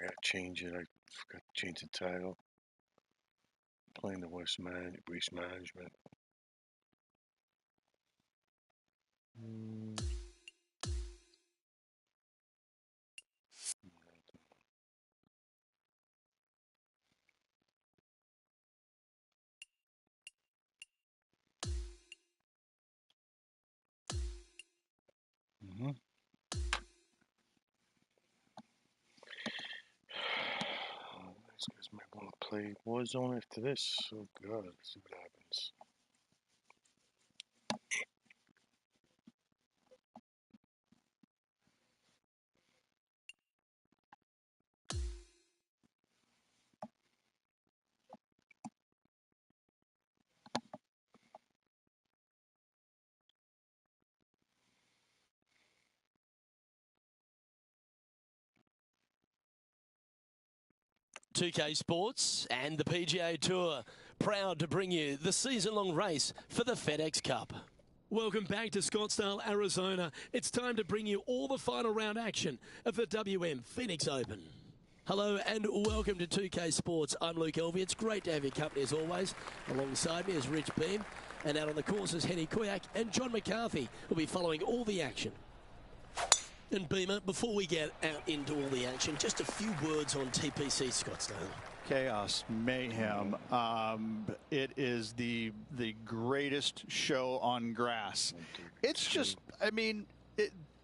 gotta change it. I forgot to change the title. Playing the Waste Management. These guys might want to play Warzone after this. Oh God, let's see what happens. TPC Sports and the PGA Tour, proud to bring you the season-long race for the FedEx Cup. Welcome back to Scottsdale, Arizona. It's time to bring you all the final round action of the WM Phoenix Open. Hello and welcome to 2K Sports. I'm Luke Elvey. It's great to have your company as always. Alongside me is Rich Beam, and out on the course is Henny Kuyak and John McCarthy, who'll be following all the action. And Beamer, before we get out into all the action, just a few words on TPC Scottsdale. Chaos, mayhem. It is the greatest show on grass. It's just, I mean,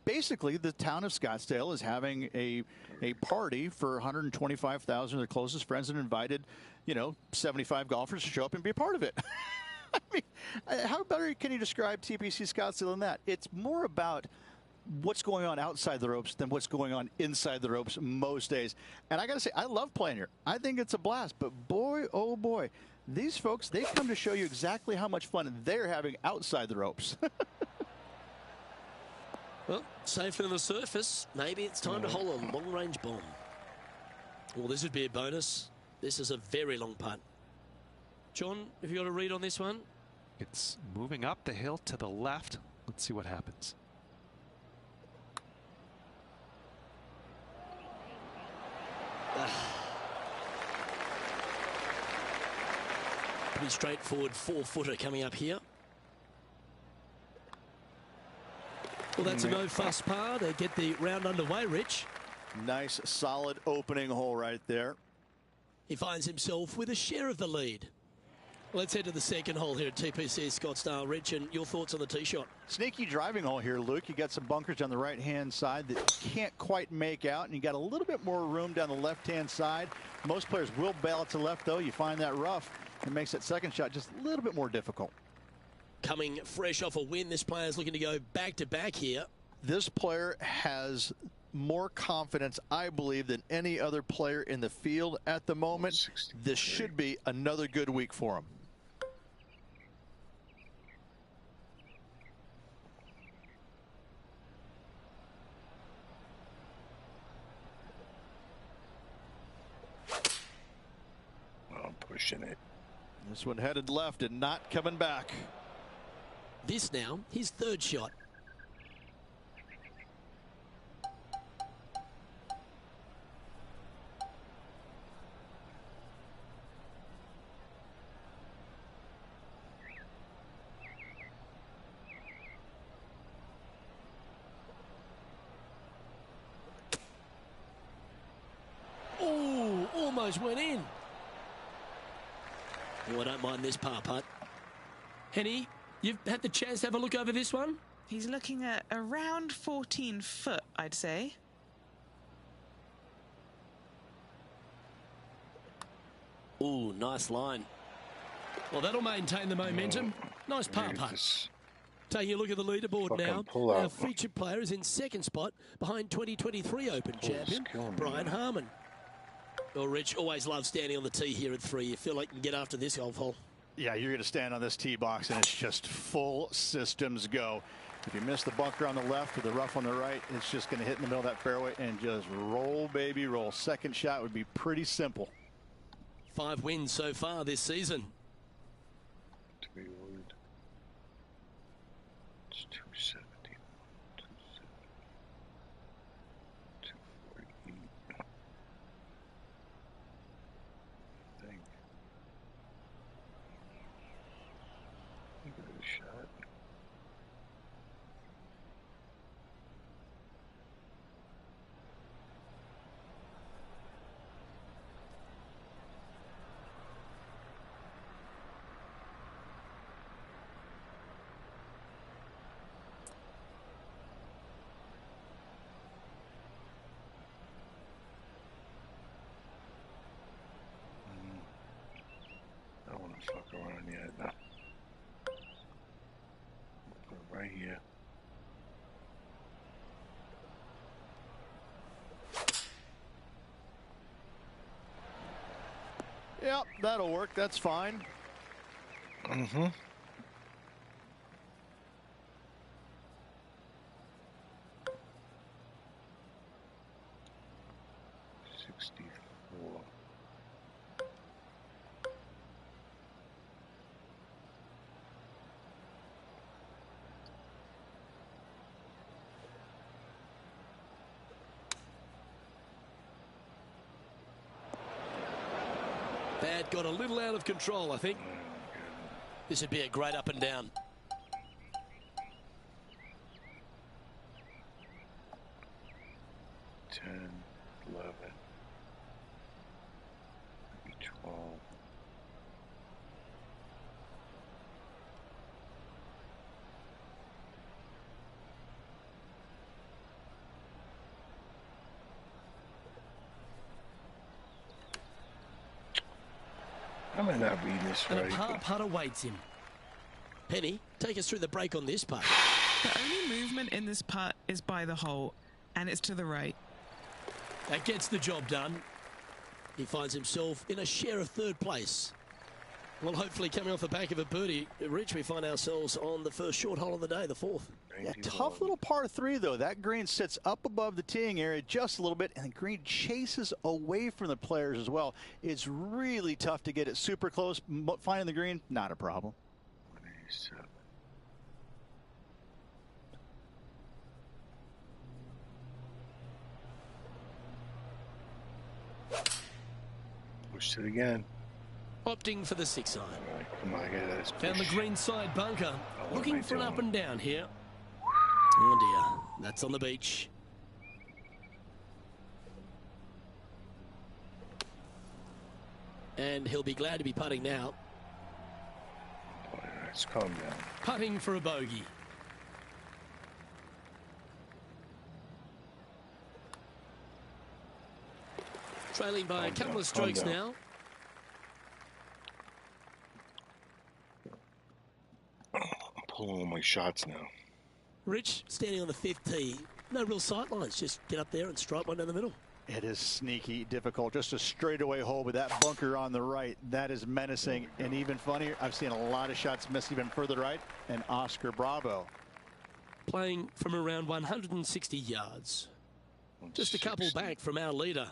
basically the town of Scottsdale is having a party for 125,000 of their closest friends and invited, 75 golfers to show up and be a part of it. I mean, how better can you describe TPC Scottsdale than that? It's more about what's going on outside the ropes than what's going on inside the ropes most days. And I got to say, I love playing here. I think it's a blast. But boy, oh boy, these folks, they come to show you exactly how much fun they're having outside the ropes. Well, safer than the surface. Maybe it's time to hole a long-range bomb. Well, this would be a bonus. This is a very long putt. John, have you got a read on this one? It's moving up the hill to the left. Let's see what happens. Pretty straightforward 4-footer coming up here. Well, that's a no-fuss par to get the round underway, Rich. Nice, solid opening hole right there. He finds himself with a share of the lead. Let's head to the second hole here at TPC Scottsdale. Rich, and your thoughts on the tee shot? Sneaky driving hole here, Luke. You got some bunkers on the right-hand side that you can't quite make out, and you got a little bit more room down the left-hand side. Most players will bail it to left, though. You find that rough. It makes that second shot just a little bit more difficult. Coming fresh off a win, this player's looking to go back-to-back here. This player has more confidence, I believe, than any other player in the field at the moment. This should be another good week for him. Pushing it. This one headed left and not coming back. This now, his third shot. Oh, almost went in. Oh, I don't mind this par putt. Henny, you've had the chance to have a look over this one? He's looking at around 14 foot, I'd say. Ooh, nice line. Well, that'll maintain the momentum. Nice par putt. Taking a look at the leaderboard now. Our featured player is in second spot behind 2023 Open champion, Brian Harmon. Well, Rich, always love standing on the tee here at 3. You feel like you can get after this golf hole. Yeah, you're going to stand on this tee box, and it's just full systems go. If you miss the bunker on the left or the rough on the right, it's just going to hit in the middle of that fairway and just roll, baby, roll. Second shot would be pretty simple. 5 wins so far this season. It's 270. 240. right here. Yep, that'll work. That's fine. Mm-hmm. That got a little out of control, I think. This would be a great up and down. Ten, 11, maybe 12. I might not read this And right. a par putt awaits him. Penny, take us through the break on this putt. The only movement in this putt is by the hole, and it's to the right. That gets the job done. He finds himself in a share of third place. Well, hopefully coming off the back of a birdie, Rich, we find ourselves on the first short hole of the day, the fourth. Yeah, tough little par 3, though. That green sits up above the teeing area just a little bit, and the green chases away from the players as well. It's really tough to get it super close. Finding the green, not a problem. 187. Pushed it again. Opting for the 6 iron. All right, come on, get this. Found the push. green side bunker. what Looking am I for an up doing? and down here. Oh dear, that's on the beach. And he'll be glad to be putting now. All right, let's calm down. Putting for a bogey. Trailing by a Calm couple down, of strokes calm now. I'm pulling all my shots now. Rich, standing on the 5th tee. No real sight lines. Just get up there and strike one down the middle. It is sneaky difficult. Just a straightaway hole with that bunker on the right. That is menacing. And even funnier, I've seen a lot of shots miss even further right. And Oscar Bravo. Playing from around 160 yards. Just a couple 160. back from our leader.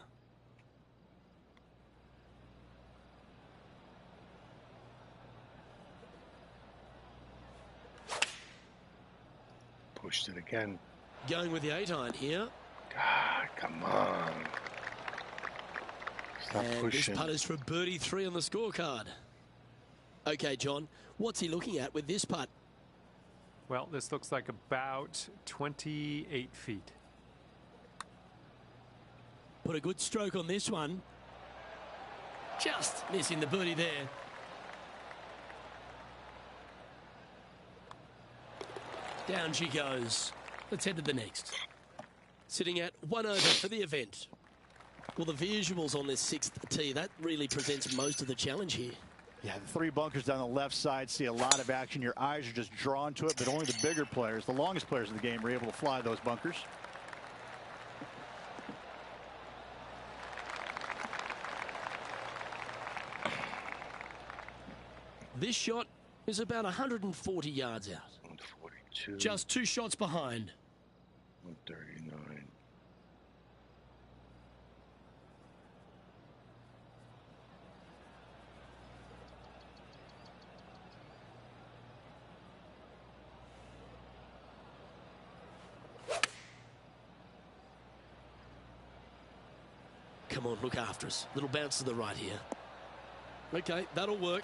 Pushed it again. Going with the 8 iron here. God, come on. Stop And pushing. this putt is for birdie 3 on the scorecard. Okay, John, what's he looking at with this putt? Well, this looks like about 28 feet. Put a good stroke on this one. Just missing the birdie there. Down she goes. Let's head to the next. Sitting at 1 over for the event. Well, the visuals on this 6th tee, that really presents most of the challenge here. Yeah, the 3 bunkers down the left side see a lot of action. Your eyes are just drawn to it, but only the bigger players, the longest players in the game, are able to fly those bunkers. This shot is about 140 yards out. 142. Just 2 shots behind. 139. Come on, look after us. Little bounce to the right here. Okay, that'll work.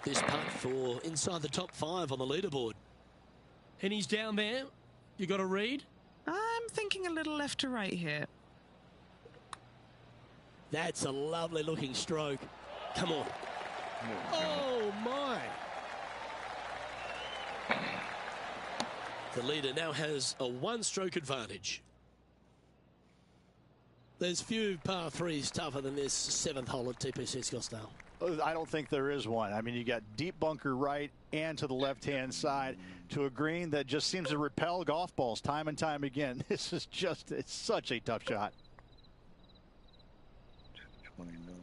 This putt for inside the top 5 on the leaderboard. And he's down there. You got a read? I'm thinking a little left to right here. That's a lovely looking stroke. Come on. Oh my. The leader now has a 1-stroke advantage. There's few par 3s tougher than this 7th hole at TPC Scottsdale. I don't think there is one. I mean, you got deep bunker right and to the left-hand side. to a green that just seems to repel golf balls time and time again. This is just, it's such a tough shot. 29.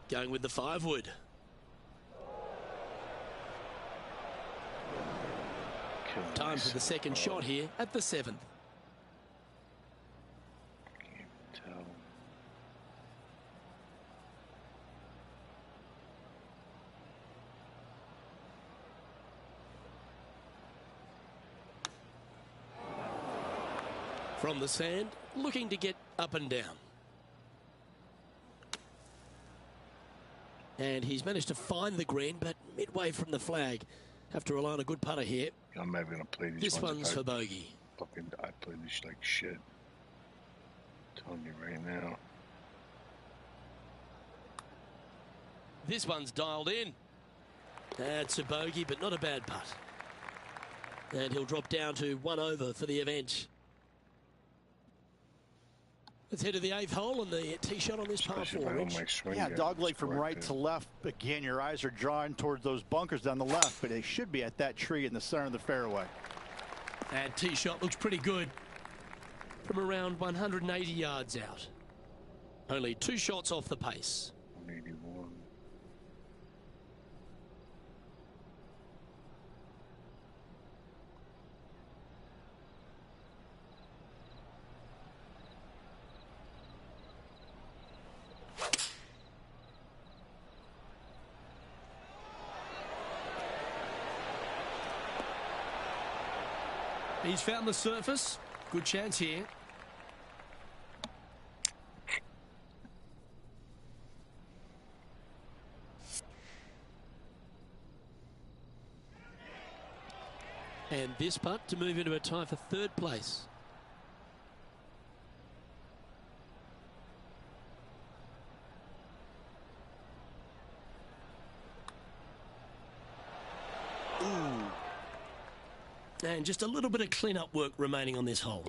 Going with the 5-wood. Time for the second shot here at the 7th. Can't tell. From the sand, looking to get up and down. And he's managed to find the green, but midway from the flag. Have to rely on a good putter here. I'm never going to play these This ones one's for bogey. I play this like shit. I'm telling you right now. This one's dialed in. That's a bogey, but not a bad putt. And he'll drop down to 1 over for the event. Let's head to the 8th hole and the tee shot on this par 4, Rich. Yeah, dogleg from right to left. Again, your eyes are drawn towards those bunkers down the left, but they should be at that tree in the center of the fairway. And tee shot looks pretty good from around 180 yards out. Only 2 shots off the pace. 181. He's found the surface. Good chance here. And this putt to move into a tie for 3rd place. And just a little bit of clean-up work remaining on this hole.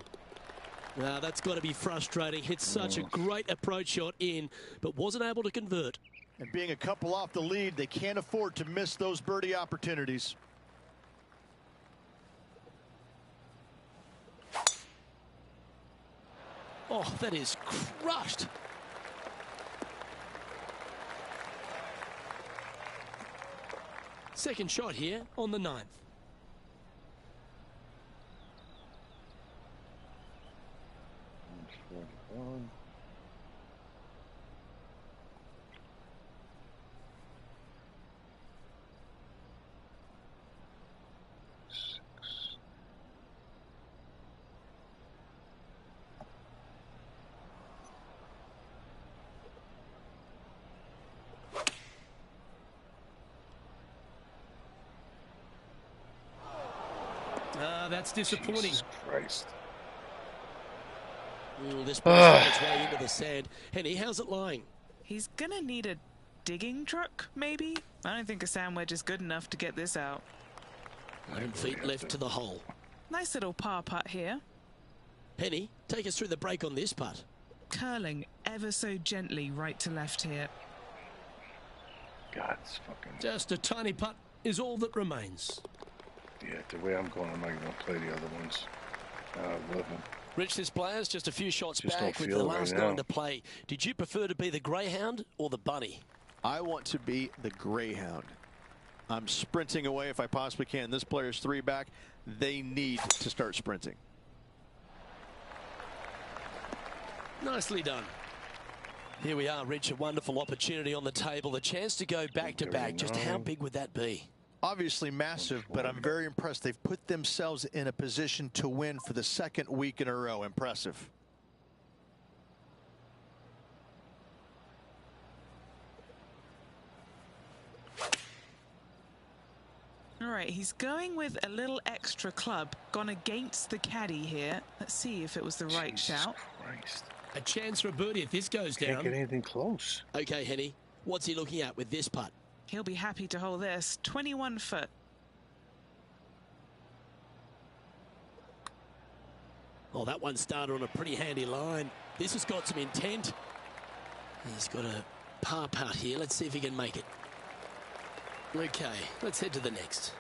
That's got to be frustrating. Hit such a great approach shot in, but wasn't able to convert. And being a couple off the lead, they can't afford to miss those birdie opportunities. Oh, that is crushed. Second shot here on the 9th. That's disappointing. Jesus Christ. This ball's on its way into the sand. Henny, how's it lying? He's going to need a digging truck, maybe? I don't think a sand wedge is good enough to get this out. 11 feet left to the hole. Nice little par putt here. Penny, take us through the break on this putt. Curling ever so gently right to left here. God, it's fucking... Just a tiny putt is all that remains. Yeah, the way I'm going, I'm not going to play the other ones. I love them. Rich, this player's just a few shots Just back don't with feel the it last right now. 9 to play. Did you prefer to be the greyhound or the bunny? I want to be the greyhound. I'm sprinting away if I possibly can. This player's 3 back. They need to start sprinting. Nicely done. Here we are, Rich. A wonderful opportunity on the table. The chance to go back-to-back. Just how big would that be? Obviously massive, but I'm very impressed. They've put themselves in a position to win for the 2nd week in a row. Impressive. All right, he's going with a little extra club. Gone against the caddy here. Let's see if it was the right shout. Christ. A chance for a birdie if this goes Can't down. get anything close. Okay, Henny. What's he looking at with this putt? He'll be happy to hold this. 21 foot. Oh, that one started on a pretty handy line. This has got some intent. He's got a par putt here. Let's see if he can make it. Okay, let's head to the next.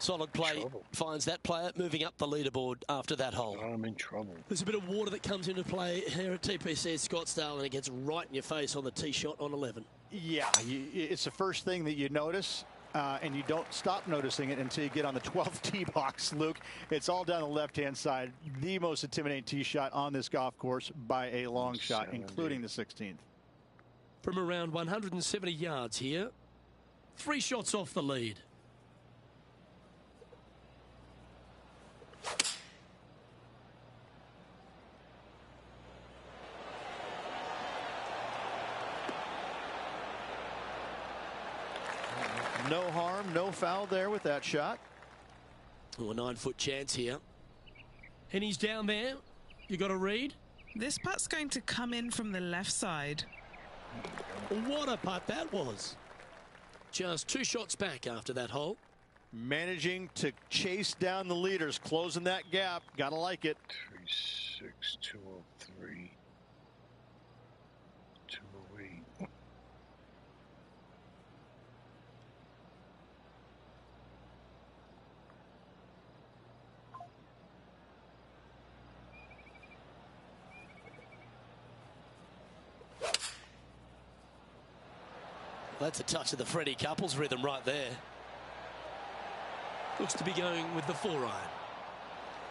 Solid play finds that player moving up the leaderboard after that hole. I'm in trouble. There's a bit of water that comes into play here at TPC Scottsdale, and it gets right in your face on the tee shot on 11. Yeah, it's the first thing that you notice, and you don't stop noticing it until you get on the 12th tee box, Luke. It's all down the left-hand side. The most intimidating tee shot on this golf course by a long shot, including the 16th. From around 170 yards here, 3 shots off the lead. No harm, no foul there with that shot. Oh, a 9-foot chance here. And he's down there. You got a read? This putt's going to come in from the left side. What a putt that was. Just 2 shots back after that hole. Managing to chase down the leaders, closing that gap. Gotta like it. 3-6, 203, 208. That's a touch of the Freddie Couples rhythm right there. Looks to be going with the 4-iron.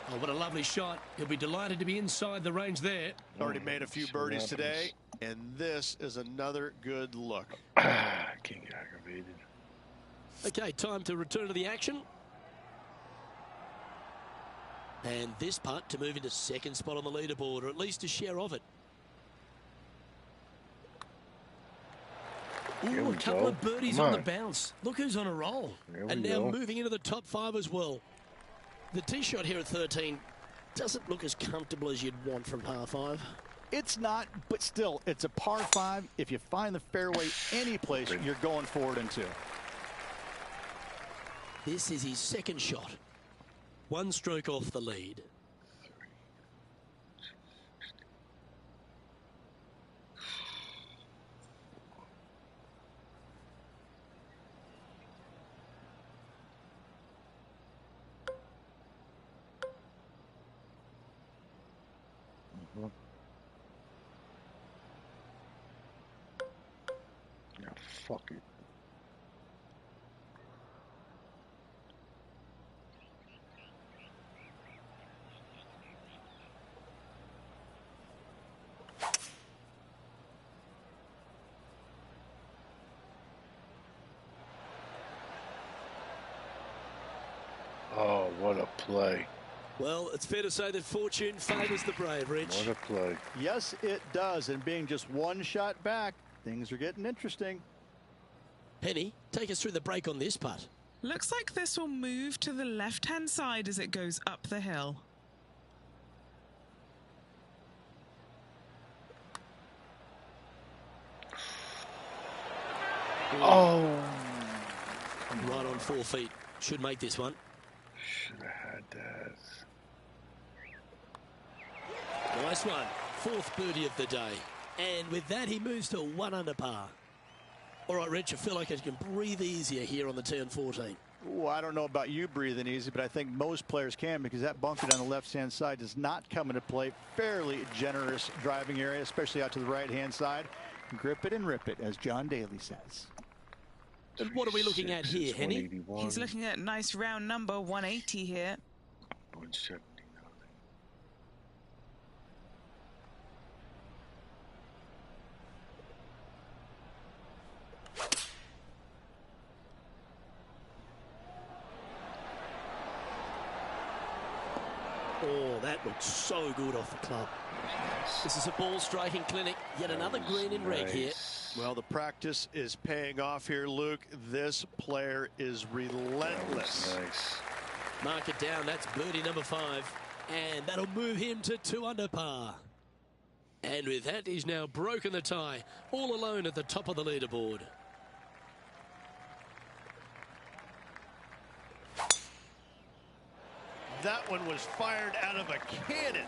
Oh, what a lovely shot. He'll be delighted to be inside the range there. Already made a few birdies today, and this is another good look. Getting aggravated. Okay, time to return to the action. And this putt to move into 2nd spot on the leaderboard, or at least a share of it. Ooh, a couple of birdies on the bounce. Look who's on a roll. And now moving into the top 5 as well. The tee shot here at 13 doesn't look as comfortable as you'd want from par 5. It's not, but still, it's a par 5. If you find the fairway any place, you're going forward into. This is his 2nd shot. 1 stroke off the lead. Yeah, fuck it. Oh, what a play. Well, it's fair to say that fortune favours the brave, Rich. What a play. Yes, it does. And being just 1 shot back, things are getting interesting. Penny, take us through the break on this putt. Looks like this will move to the left-hand side as it goes up the hill. Oh. Right on 4 feet. Should make this one. Should have had that. Nice one. 4th birdie of the day. And with that, he moves to 1 under par. All right, Rich, I feel like I can breathe easier here on the turn 14. Ooh, I don't know about you breathing easy, but I think most players can, because that bunker down the left-hand side does not come into play. Fairly generous driving area, especially out to the right-hand side. Grip it and rip it, as John Daly says. And what are we looking at here, Henny? He's looking at a nice round number, 180 here. 179. Oh, that looks so good off the club. This is a ball striking clinic. Yet another green in red here. Well, the practice is paying off here, Luke. This player is relentless. Nice. Mark it down. That's birdie number 5. And that'll move him to 2 under par. And with that, he's now broken the tie. All alone at the top of the leaderboard. That one was fired out of a cannon.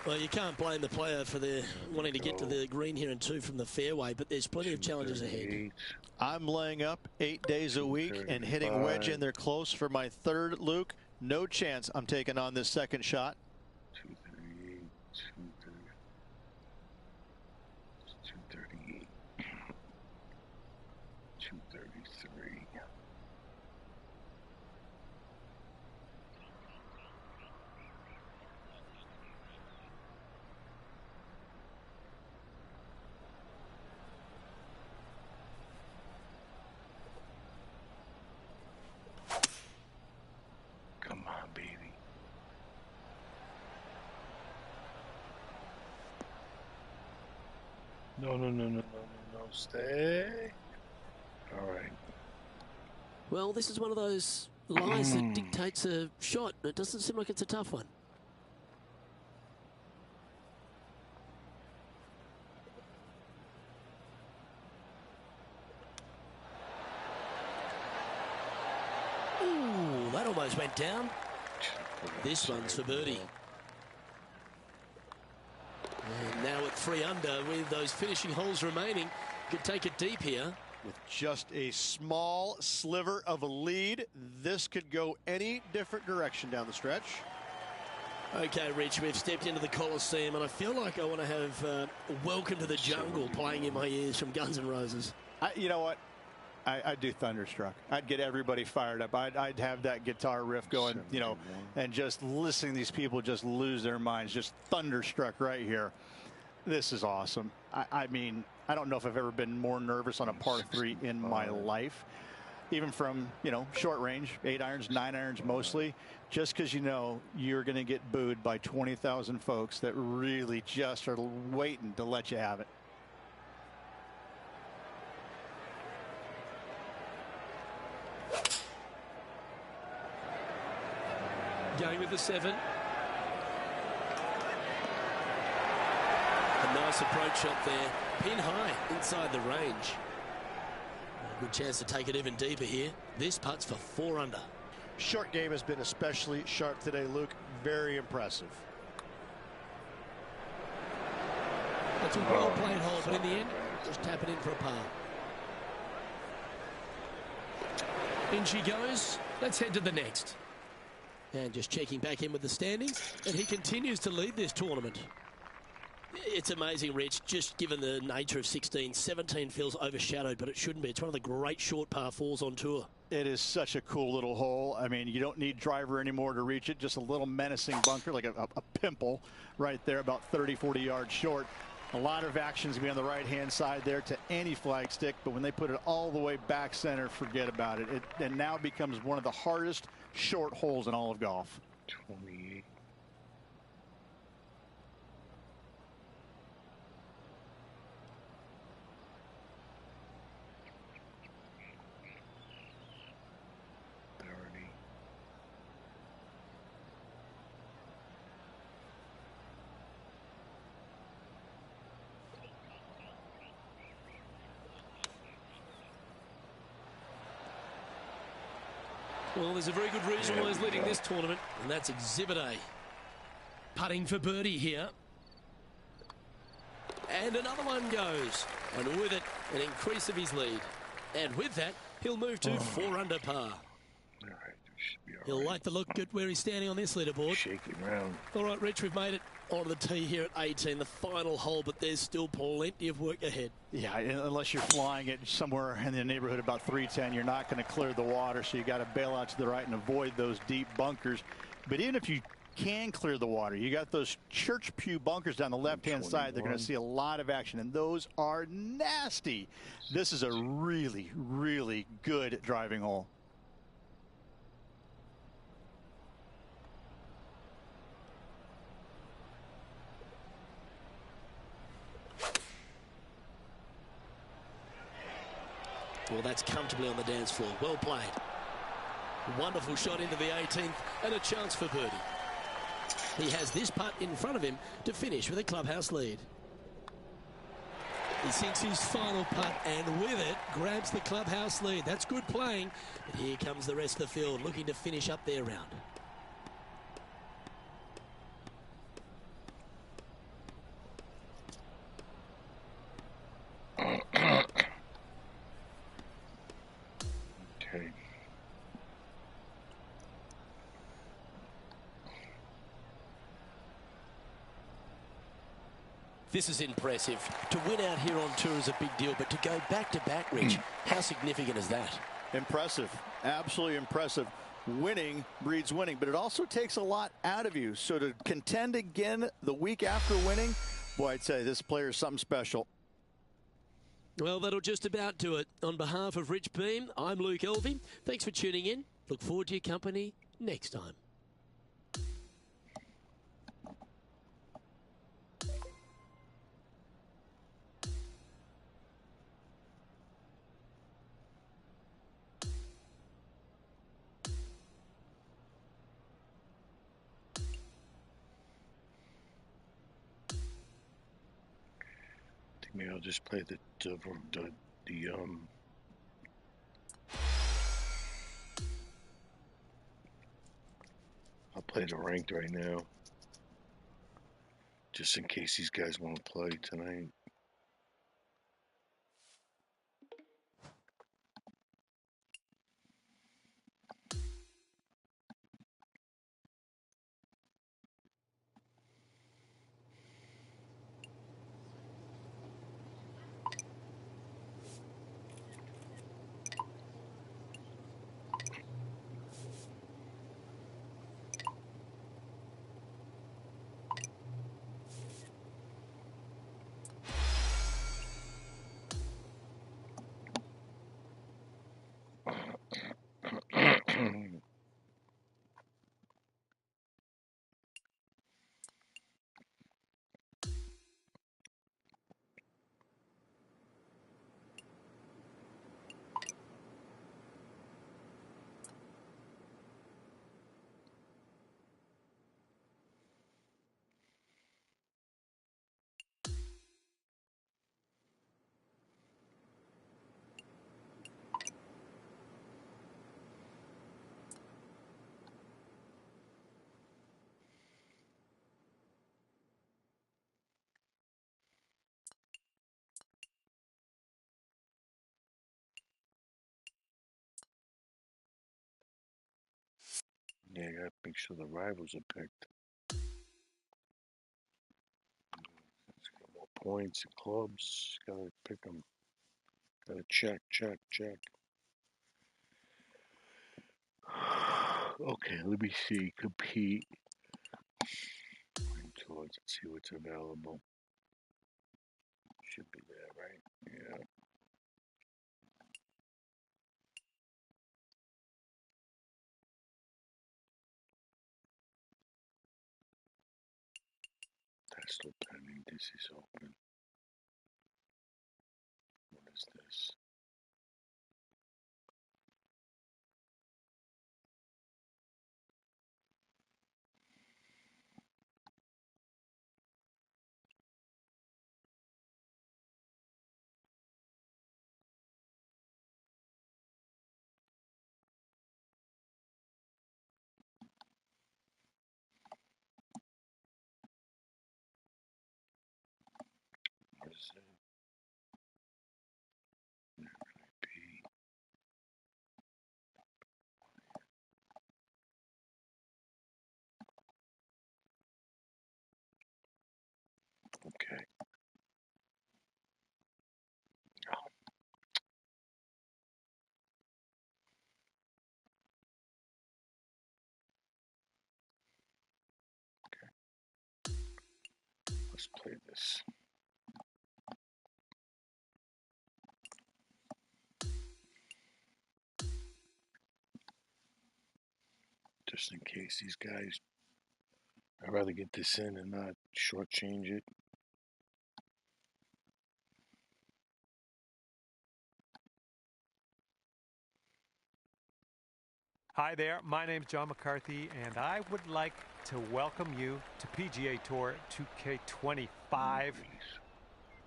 Well, you can't blame the player for their wanting to get to the green here and 2 from the fairway, but there's plenty of challenges ahead. I'm laying up 8 days a week and hitting wedge in there close for my 3rd, Luke. No chance I'm taking on this 2nd shot. 238, 238, 233. Come on, baby. No, stay. All right. Well, this is one of those lies that dictates a shot. It doesn't seem like it's a tough one. Ooh, that almost went down. This one's for birdie. And now at 3 under with those finishing holes remaining, could take it deep here. With just a small sliver of a lead, this could go any different direction down the stretch. Okay, Rich, we've stepped into the Coliseum, and I feel like I want to have Welcome to the Jungle playing in my ears from Guns N' Roses. You know what? I'd do Thunderstruck. I'd get everybody fired up. I'd have that guitar riff going, you know, and just listening to these people just lose their minds. Just Thunderstruck right here. This is awesome. I mean, I don't know if I've ever been more nervous on a par 3 in my life. Even from, you know, short range, 8 irons, 9 irons mostly, just because you know you're going to get booed by 20,000 folks that really just are waiting to let you have it. Going with the 7. A nice approach shot there. Pin high inside the range. A good chance to take it even deeper here. This putt's for 4 under. Short game has been especially sharp today, Luke. Very impressive. That's a well-played hole, but in the end, just tap it in for a par. In she goes. Let's head to the next. And just checking back in with the standings, and he continues to lead this tournament. It's amazing, Rich, just given the nature of 16. 17 feels overshadowed, but it shouldn't be. It's one of the great short par 4s on tour. It is such a cool little hole. I mean, you don't need driver anymore to reach it. Just a little menacing bunker, like a pimple right there, about 30, 40 yards short. A lot of actions be on the right-hand side there to any flag stick, but when they put it all the way back center, forget about it. It now becomes one of the hardest short holes in all of golf. 28. Well, there's a very good reason why he's leading this tournament, and that's Exhibit A. Putting for birdie here. And another one goes. And with it, an increase of his lead. And with that, he'll move to 4 under par. All right, should be all He'll right. like the look at where he's standing on this leaderboard. Shake it around. All right, Rich, we've made it onto the tee here at 18, the final hole, but there's still plenty of work ahead. Yeah, unless you're flying it somewhere in the neighborhood about 310, you're not going to clear the water, so you got to bail out to the right and avoid those deep bunkers. But even if you can clear the water, you got those church pew bunkers down the left-hand side. They're going to see a lot of action, and those are nasty. This is a really, really good driving hole. Well, that's comfortably on the dance floor. Well played. Wonderful shot into the 18th and a chance for birdie. He has this putt in front of him to finish with a clubhouse lead. He sinks his final putt and with it grabs the clubhouse lead. That's good playing. But here comes the rest of the field looking to finish up their round. This is impressive. To win out here on tour is a big deal, but to go back-to-back, Rich, how significant is that? Impressive. Absolutely impressive. Winning breeds winning, but it also takes a lot out of you. So to contend again the week after winning, boy, I'd say this player is something special. Well, that'll just about do it. On behalf of Rich Beam, I'm Luke Elvey. Thanks for tuning in. Look forward to your company next time. Maybe I'll just play I'll play the ranked right now, just in case these guys want to play tonight. Yeah, I gotta make sure the rivals are picked. Let's get more points and clubs. Gotta pick them. Gotta check. Okay, let me see. Compete. Let's see what's available. Should be there, right? Yeah. That's still pending. This is open. What is this? What is it? IP. Okay. Let's play this. Just in case these guys, I'd rather get this in and not shortchange it. Hi there, my name's John McCarthy, and I would like to welcome you to PGA Tour 2K25.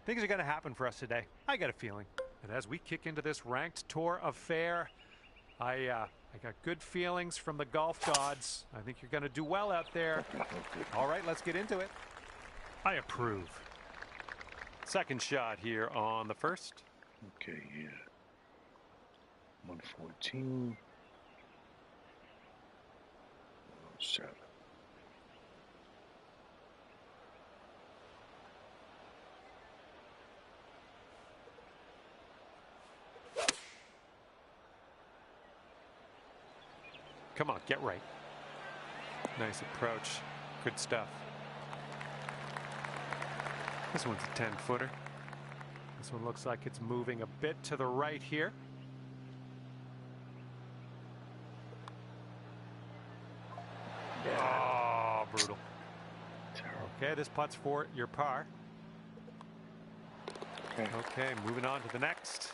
Things are going to happen for us today. I got a feeling. And as we kick into this ranked tour affair, I got good feelings from the golf gods. I think you're going to do well out there. All right, let's get into it. I approve. Second shot here on the first. Okay, yeah. 114. 7. Come on, get right. Nice approach. Good stuff. This one's a 10-footer. This one looks like it's moving a bit to the right here. Oh, brutal. Okay, this putt's for your par. Okay, moving on to the next.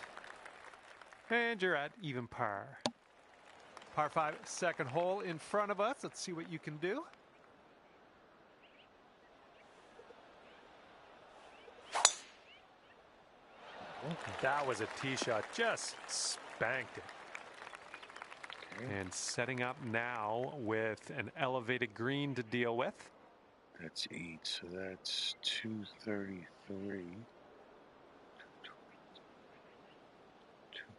And you're at even par. Par 5, second hole in front of us. Let's see what you can do. That was a tee shot. Just spanked it. And setting up now with an elevated green to deal with. That's 8, so that's 233.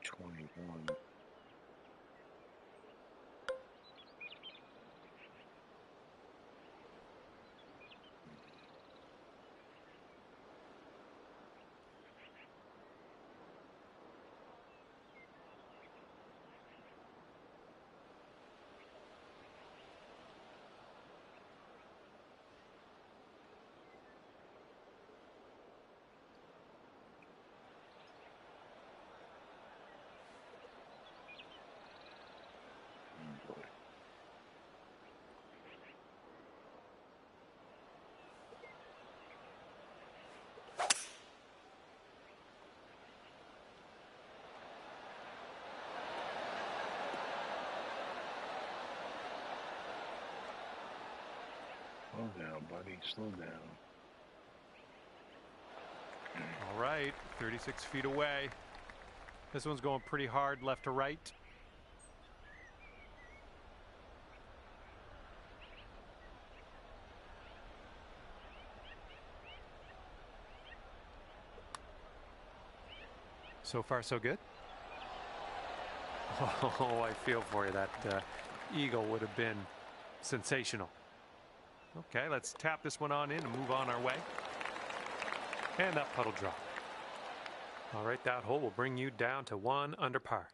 221. Slow down, buddy. Slow down. All right, 36 feet away. This one's going pretty hard left to right. So far, so good. Oh, I feel for you. That eagle would have been sensational. Okay, let's tap this one on in and move on our way. And that putt will drop. All right, that hole will bring you down to 1 under par.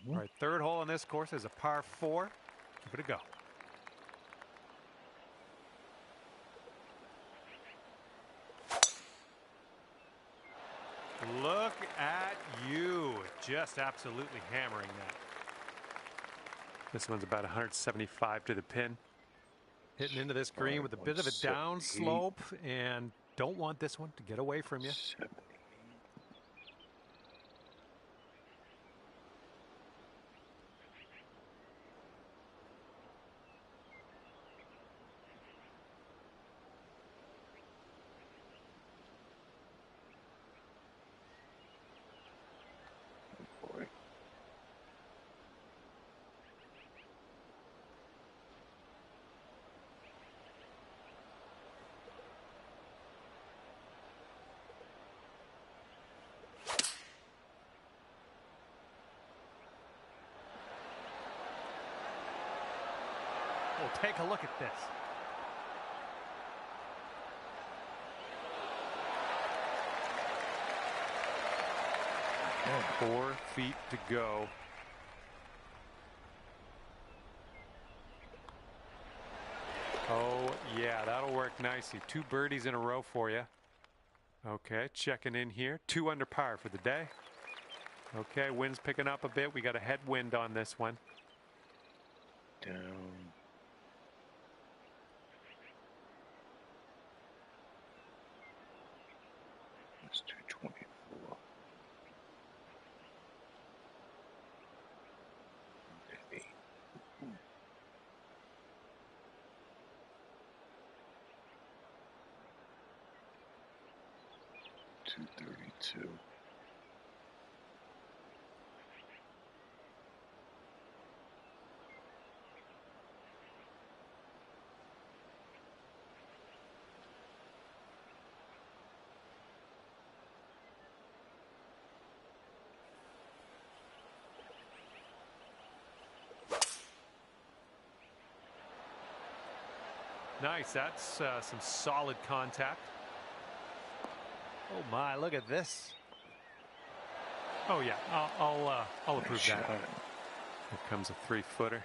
All right, third hole on this course is a par 4. Give it a go. Look at you, just absolutely hammering that. This one's about 175 to the pin. Hitting into this green with a bit of a down slope, and don't want this one to get away from you. Well, take a look at this. Oh, 4 feet to go. Oh, yeah, that'll work nicely. 2 birdies in a row for you. Okay, checking in here. 2 under par for the day. Okay, wind's picking up a bit. We got a headwind on this one. Down. That's 224. Okay. 232. Nice, that's some solid contact. Oh my, look at this. Oh yeah, I'll approve that. Here comes a 3-footer.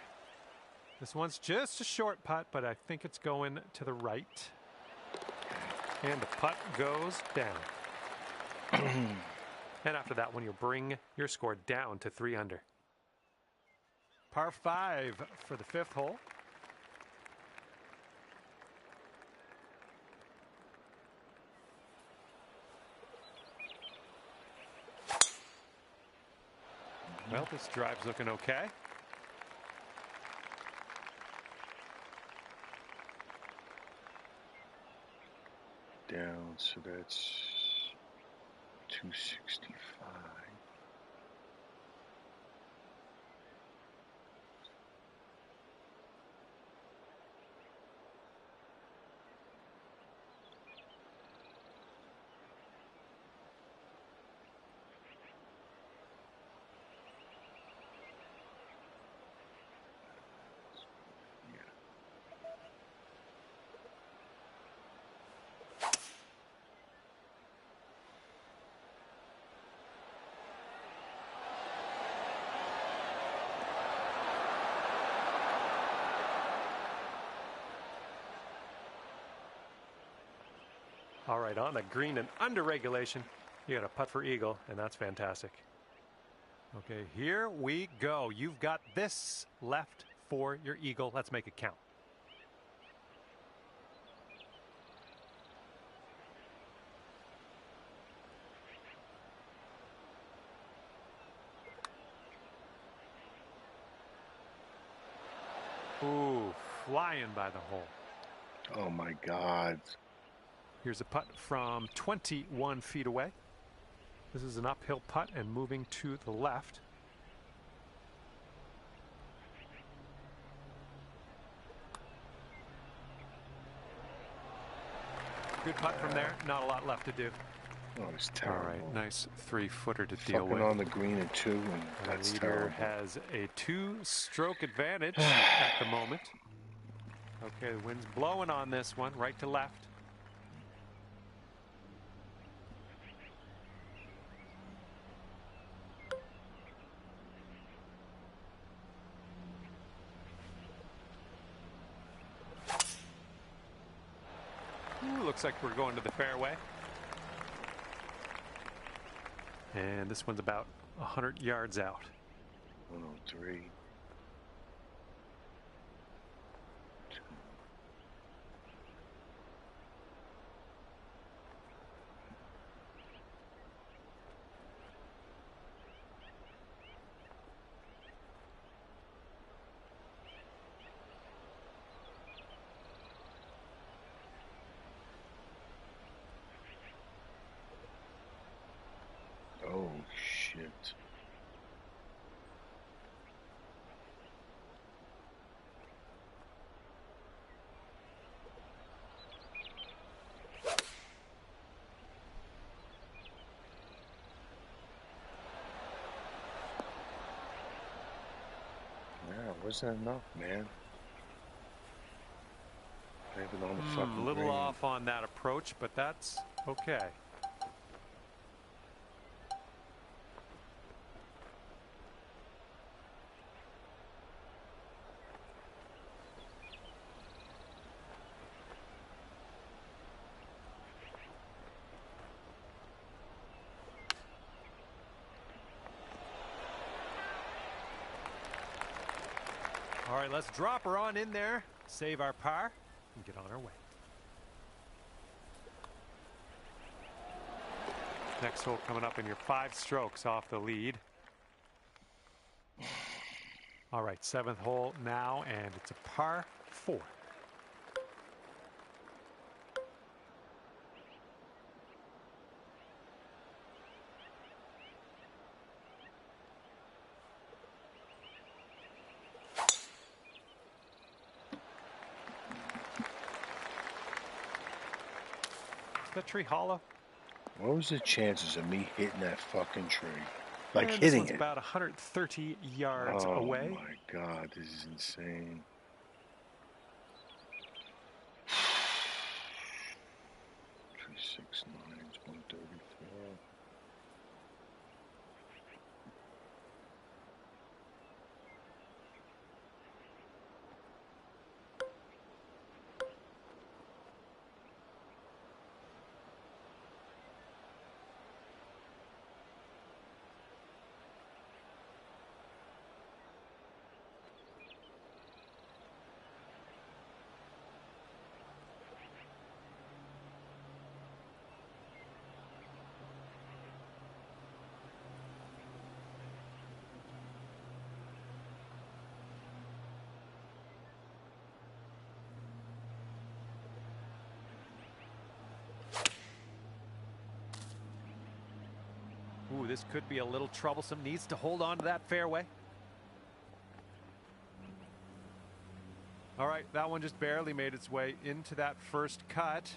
This one's just a short putt, but I think it's going to the right. And the putt goes down. And after that one, you'll bring your score down to 3 under. Par 5 for the 5th hole. Well, this drive's looking okay. Down, so that's 265. All right, on the green and under regulation, you got a putt for eagle, and that's fantastic. Okay, here we go. You've got this left for your eagle. Let's make it count. Ooh, flying by the hole. Oh my God. Here's a putt from 21 feet away. This is an uphill putt and moving to the left. Good putt from there. Not a lot left to do. Oh, it's terrible. All right, nice 3-footer to deal Fucking with. on the green in 2, and that's leader terrible. has a 2-stroke advantage at the moment. Okay, the wind's blowing on this one, right to left. Ooh, looks like we're going to the fairway. And this one's about 100 yards out. 103. Oh, shit. Yeah, wasn't enough, man. Even on the fucking A little green. off on that approach, but that's okay. All right, let's drop her on in there, save our par, and get on our way. Next hole coming up in your 5 strokes off the lead. All right, 7th hole now, and it's a par 4. Is that tree hollow? What was the chances of me hitting that fucking tree? Like And hitting this one's it. about 130 yards Oh away. my God, this is insane. Three, 6, 9, 134. this could be a little troublesome. Needs to hold on to that fairway. All right, that one just barely made its way into that first cut.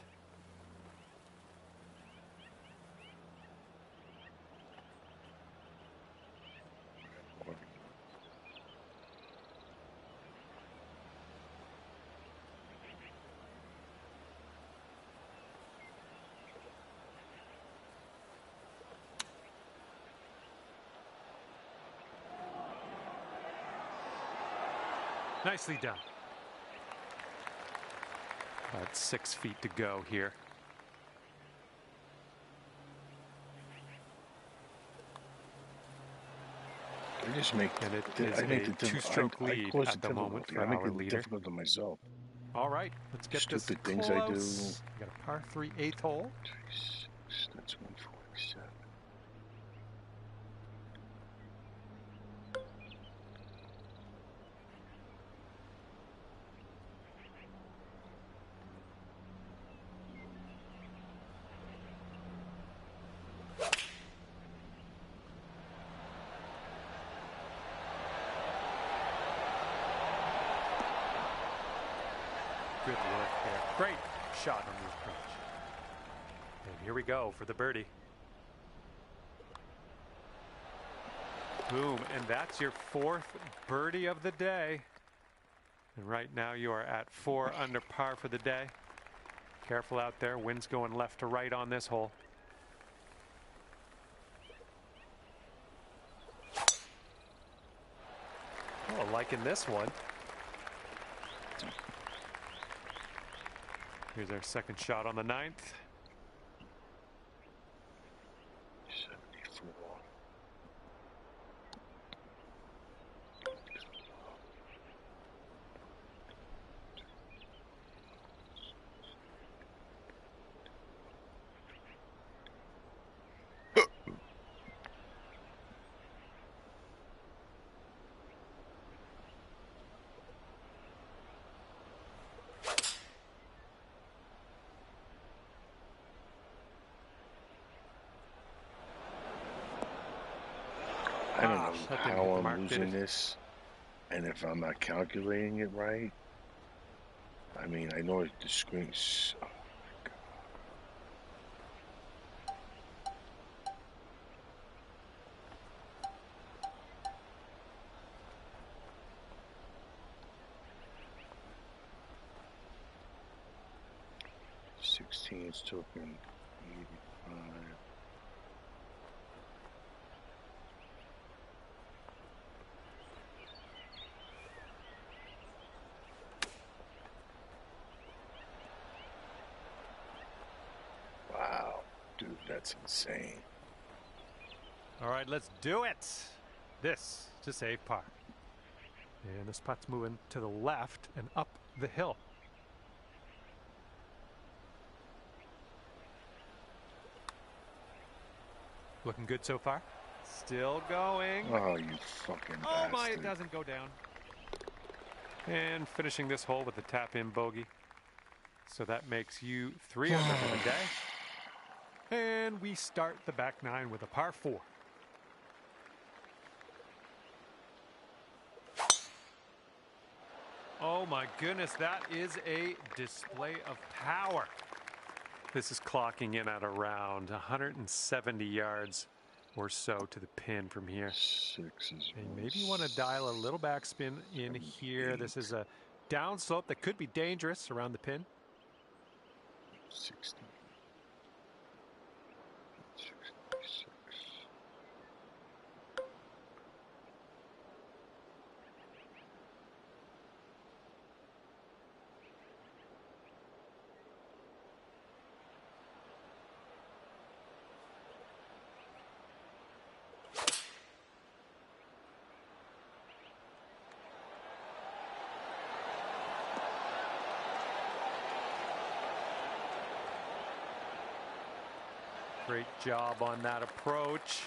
Nicely done. About 6 feet to go here. I just make And it is I make a the two-stroke lead cause at it the difficult. moment I for make our it leader. difficult to myself. All right, let's get this Stupid close. things I do. We got a par 3 8th hole. 36, that's 147. Good work there. Great shot on the approach. And here we go for the birdie. Boom, and that's your 4th birdie of the day. And right now you are at 4 under par for the day. Careful out there, wind's going left to right on this hole. Oh, liking this one. Here's our second shot on the 9th. 74. I don't know that didn't hit how the I'm mark, did losing it? this, and if I'm not calculating it right. I mean, I know the screen's. Oh my God. Sixteen's token 85. Wow, dude, that's insane. All right, let's do it. This to save par. And this putt's moving to the left and up the hill. Looking good so far. Still going. Oh, you fucking Oh my, it bastard. doesn't go down. And finishing this hole with a tap-in bogey. So that makes you 3 under for the day. And we start the back 9 with a par 4. Oh my goodness, that is a display of power. This is clocking in at around 170 yards or so to the pin from here. 6 is And maybe you want to dial a little backspin in here. This is a down slope that could be dangerous around the pin. 60. 66. Great job on that approach.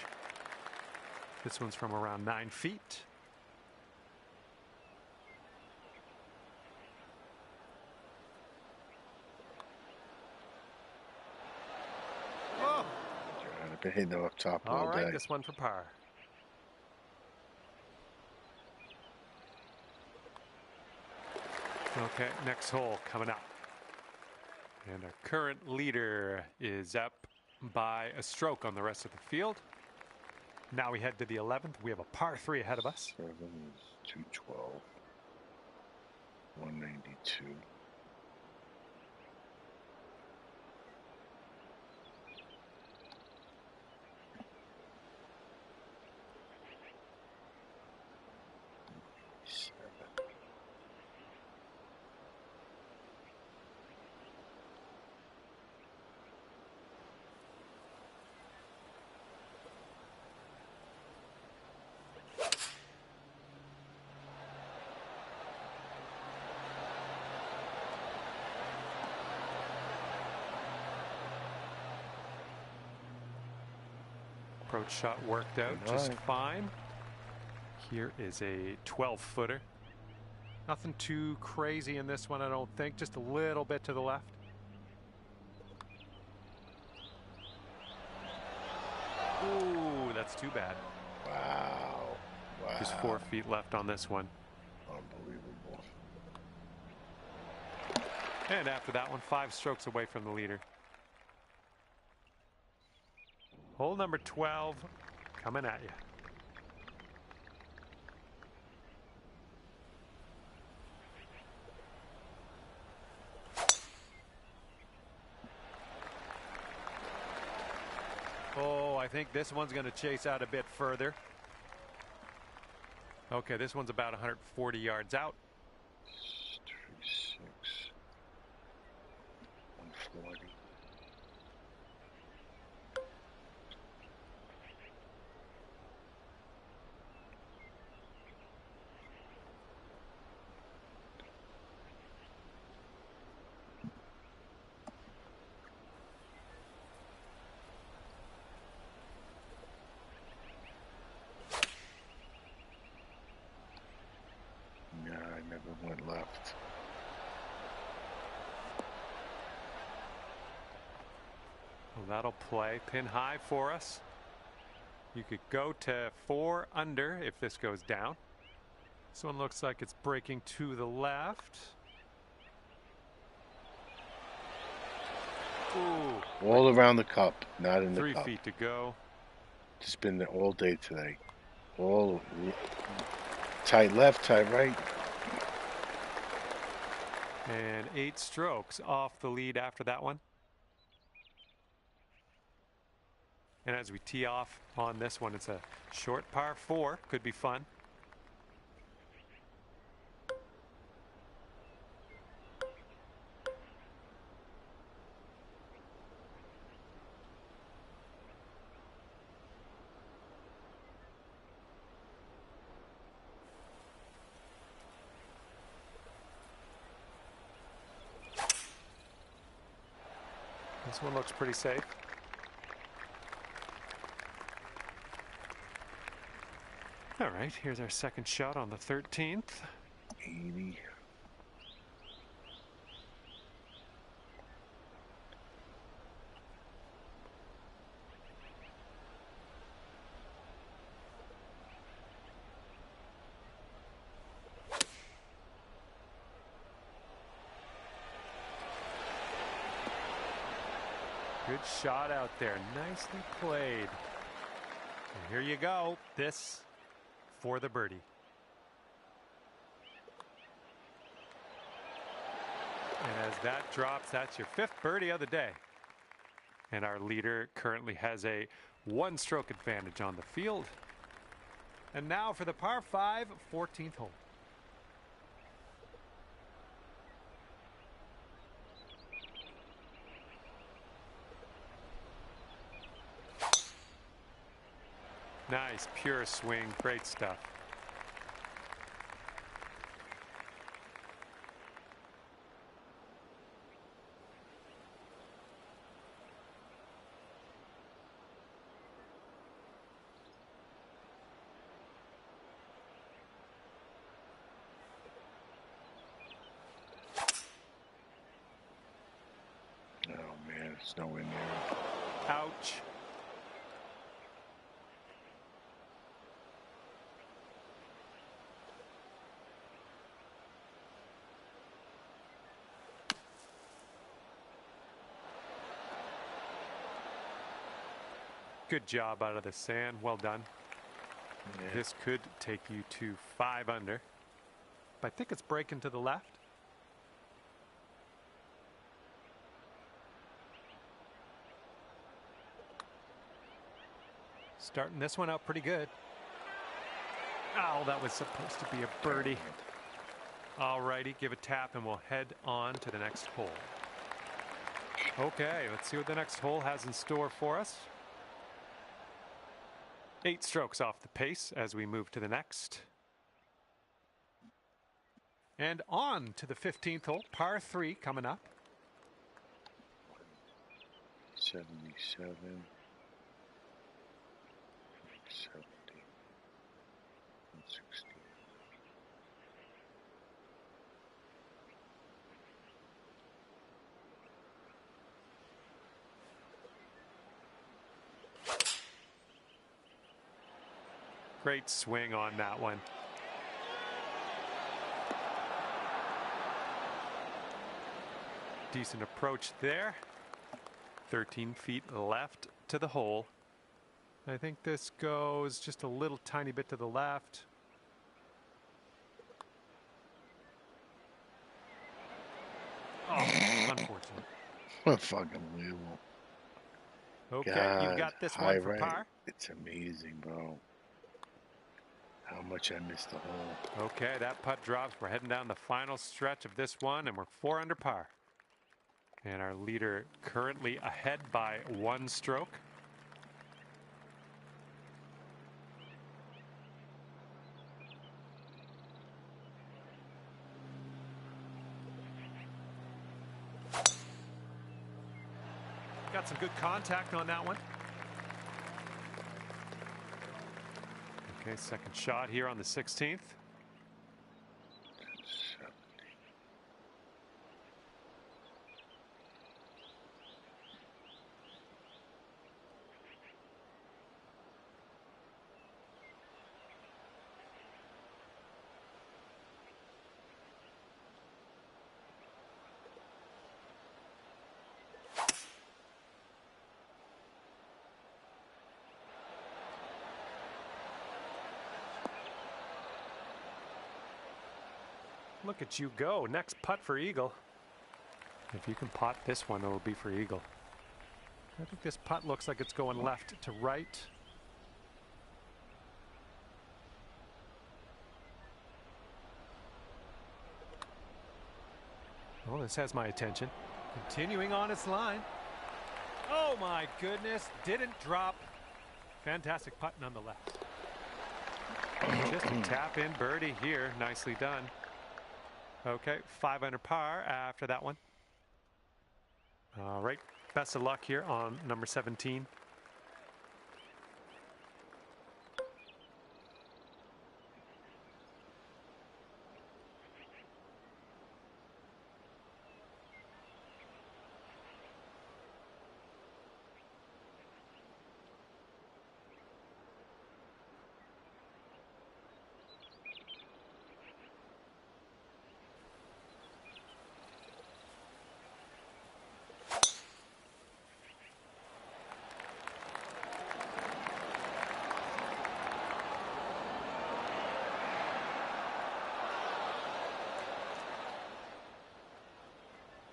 This one's from around 9 feet. Oh, I've been hitting them up top all All right, day. this one for par. Okay, next hole coming up. And our current leader is up by a stroke on the rest of the field. Now we head to the 11th. We have a par 3 ahead of us. 7 is 212. 192. Approach shot worked out just fine. Here is a 12-footer. Nothing too crazy in this one, I don't think. Just a little bit to the left. Ooh, that's too bad. Wow. Wow. Just 4 feet left on this one. Unbelievable. And after that one, 5 strokes away from the leader. Hole number 12 coming at you. Oh, I think this one's going to chase out a bit further. Okay, this one's about 140 yards out. 36. 140. Yeah, I never went left. Well, that'll play pin high for us. You could go to 4 under if this goes down. This one looks like it's breaking to the left. Ooh. All around the cup, not in the 3 cup. feet to go. Just been there all day today. All tight left, tight right. And 8 strokes off the lead after that one. And as we tee off on this one, it's a short par 4. Could be fun. This one looks pretty safe. All right, here's our second shot on the 13th. 80. Good shot out there. Nicely played. And here you go. This for the birdie. And as that drops, that's your 5th birdie of the day. And our leader currently has a 1-stroke advantage on the field. And now for the par 5, 14th hole. Nice, pure swing, great stuff. Oh man, it's nowhere near. Ouch. Good job out of the sand. Well done. Yeah. This could take you to 5 under. But I think it's breaking to the left. Starting this one out pretty good. Oh, that was supposed to be a birdie. All righty, give a tap and we'll head on to the next hole. Okay, let's see what the next hole has in store for us. 8 strokes off the pace as we move to the next. And on to the 15th hole, par 3 coming up. 77. 70. 60. Great swing on that one. Decent approach there. 13 feet left to the hole. I think this goes just a little tiny bit to the left. Oh, unfortunate. Fucking unbelievable. Okay, God, you've got this high one for right. par. It's amazing, bro. How much I missed the hole. Okay, that putt drops. We're heading down the final stretch of this one, and we're 4 under par. And our leader currently ahead by 1 stroke. Got some good contact on that one. Okay, second shot here on the 16th. Look at you go. Next putt for eagle. If you can pot this one, it'll be for eagle. I think this putt looks like it's going left to right. Well, this has my attention. Continuing on its line. Oh my goodness, didn't drop. Fantastic putt nonetheless. Just a tap in birdie here. Nicely done. Okay, 5 under par after that one. All right, best of luck here on number 17.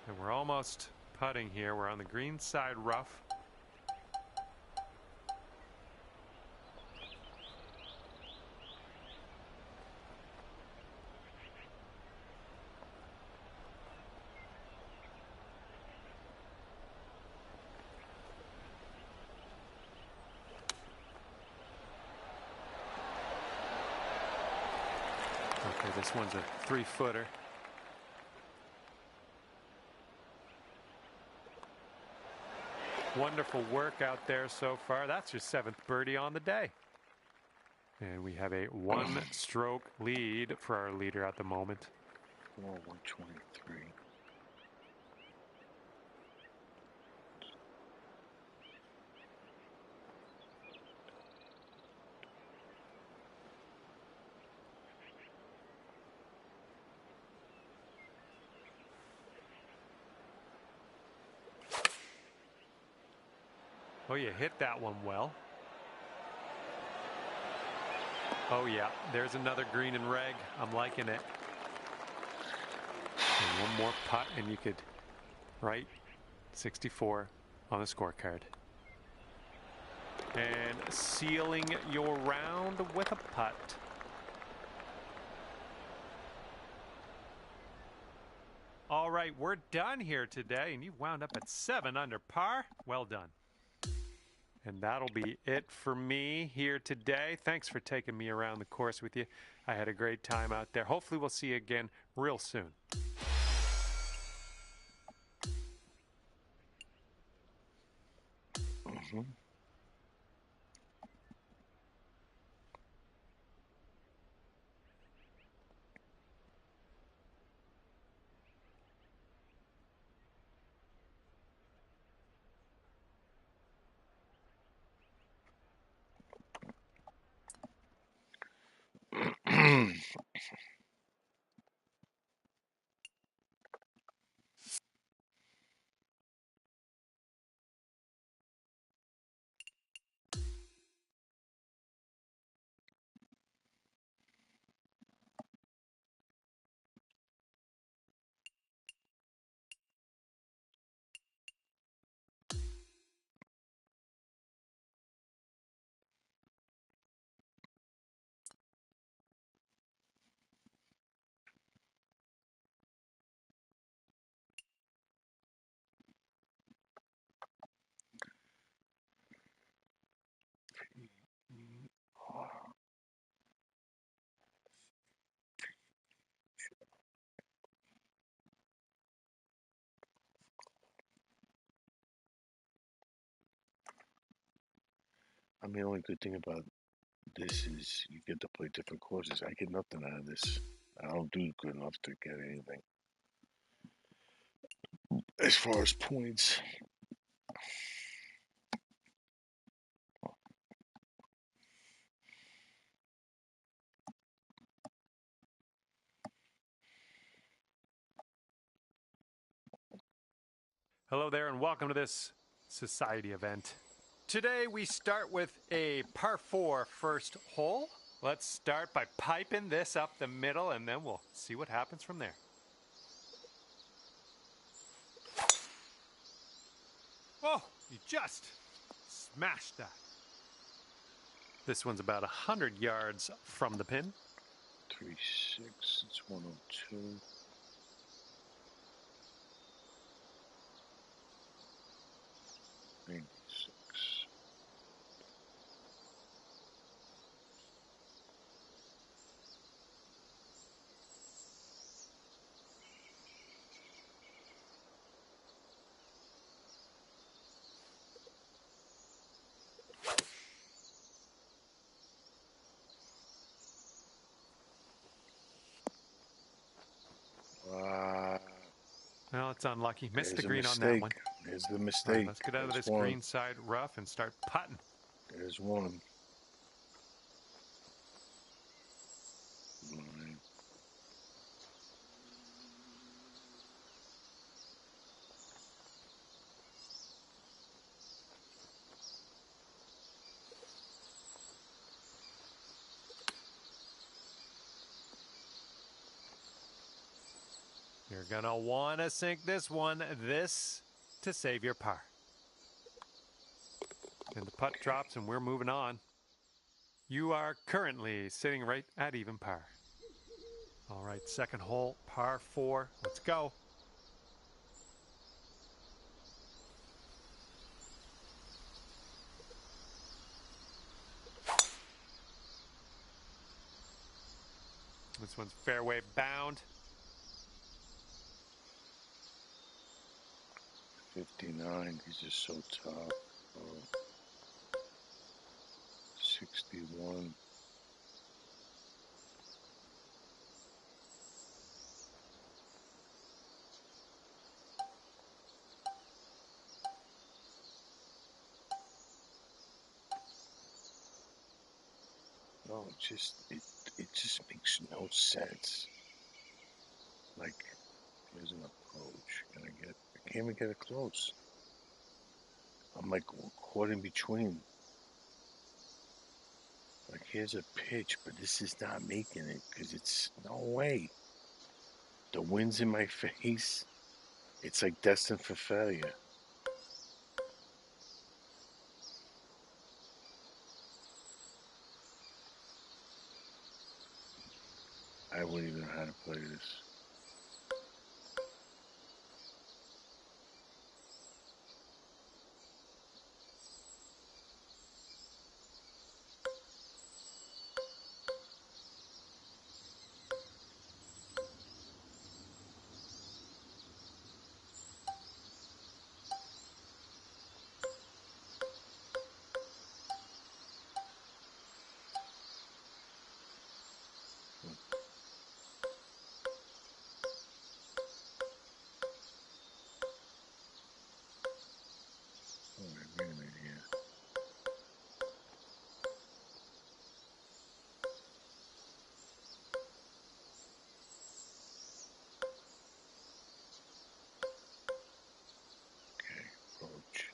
And we're almost putting here. We're on the green side rough. Okay, this one's a 3-footer. Wonderful work out there so far. That's your 7th birdie on the day. And we have a 1-stroke lead for our leader at the moment. 123. Oh, you hit that one well. Oh, yeah. There's another green and reg. I'm liking it. And one more putt, and you could write 64 on the scorecard. And sealing your round with a putt. All right, we're done here today, and you've wound up at 7 under par. Well done. And that'll be it for me here today. Thanks for taking me around the course with you. I had a great time out there. Hopefully we'll see you again real soon. Mm-hmm. I mean, the only good thing about this is you get to play different courses. I get nothing out of this. I don't do good enough to get anything. As far as points, Hello there, and welcome to this society event. Today we start with a par 4 first hole. Let's start by piping this up the middle, and then we'll see what happens from there. Oh, you just smashed that. This one's about 100 yards from the pin. 3-6, it's 102. Well, it's unlucky. Missed the There's a green on that one. mistake. There's the All mistake. right, let's get out of There's this one. green side rough and start putting. There's one. Right. You're going to want to sink this one, this to save your par. And the putt drops and we're moving on. You are currently sitting right at even par. All right, second hole, par 4. Let's go. This one's fairway bound. 59, he's just so tough. Oh. 61. No, it just makes no sense. Like, here's an approach. I can't even get it close. I'm like caught in between. Like, here's a pitch, but this is not making it because it's no way. The wind's in my face. It's like destined for failure. I wouldn't even know how to play this. Oh, wait a minute here. Okay, approach.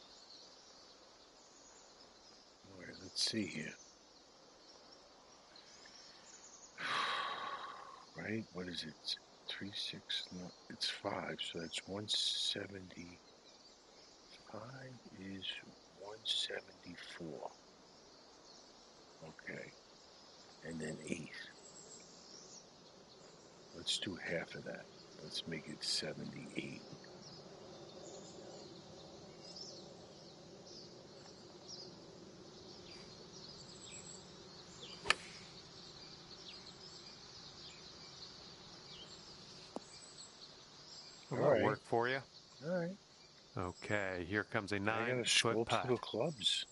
All right, let's see here. Right? What is it? 3, 6, no, it's 5, so that's 170. 5 is 174. Okay. And then 8. Let's do half of that. Let's make it 78. Will All that right. work for you? All right. Okay, here comes a I gotta 9-foot scroll putt. to the clubs.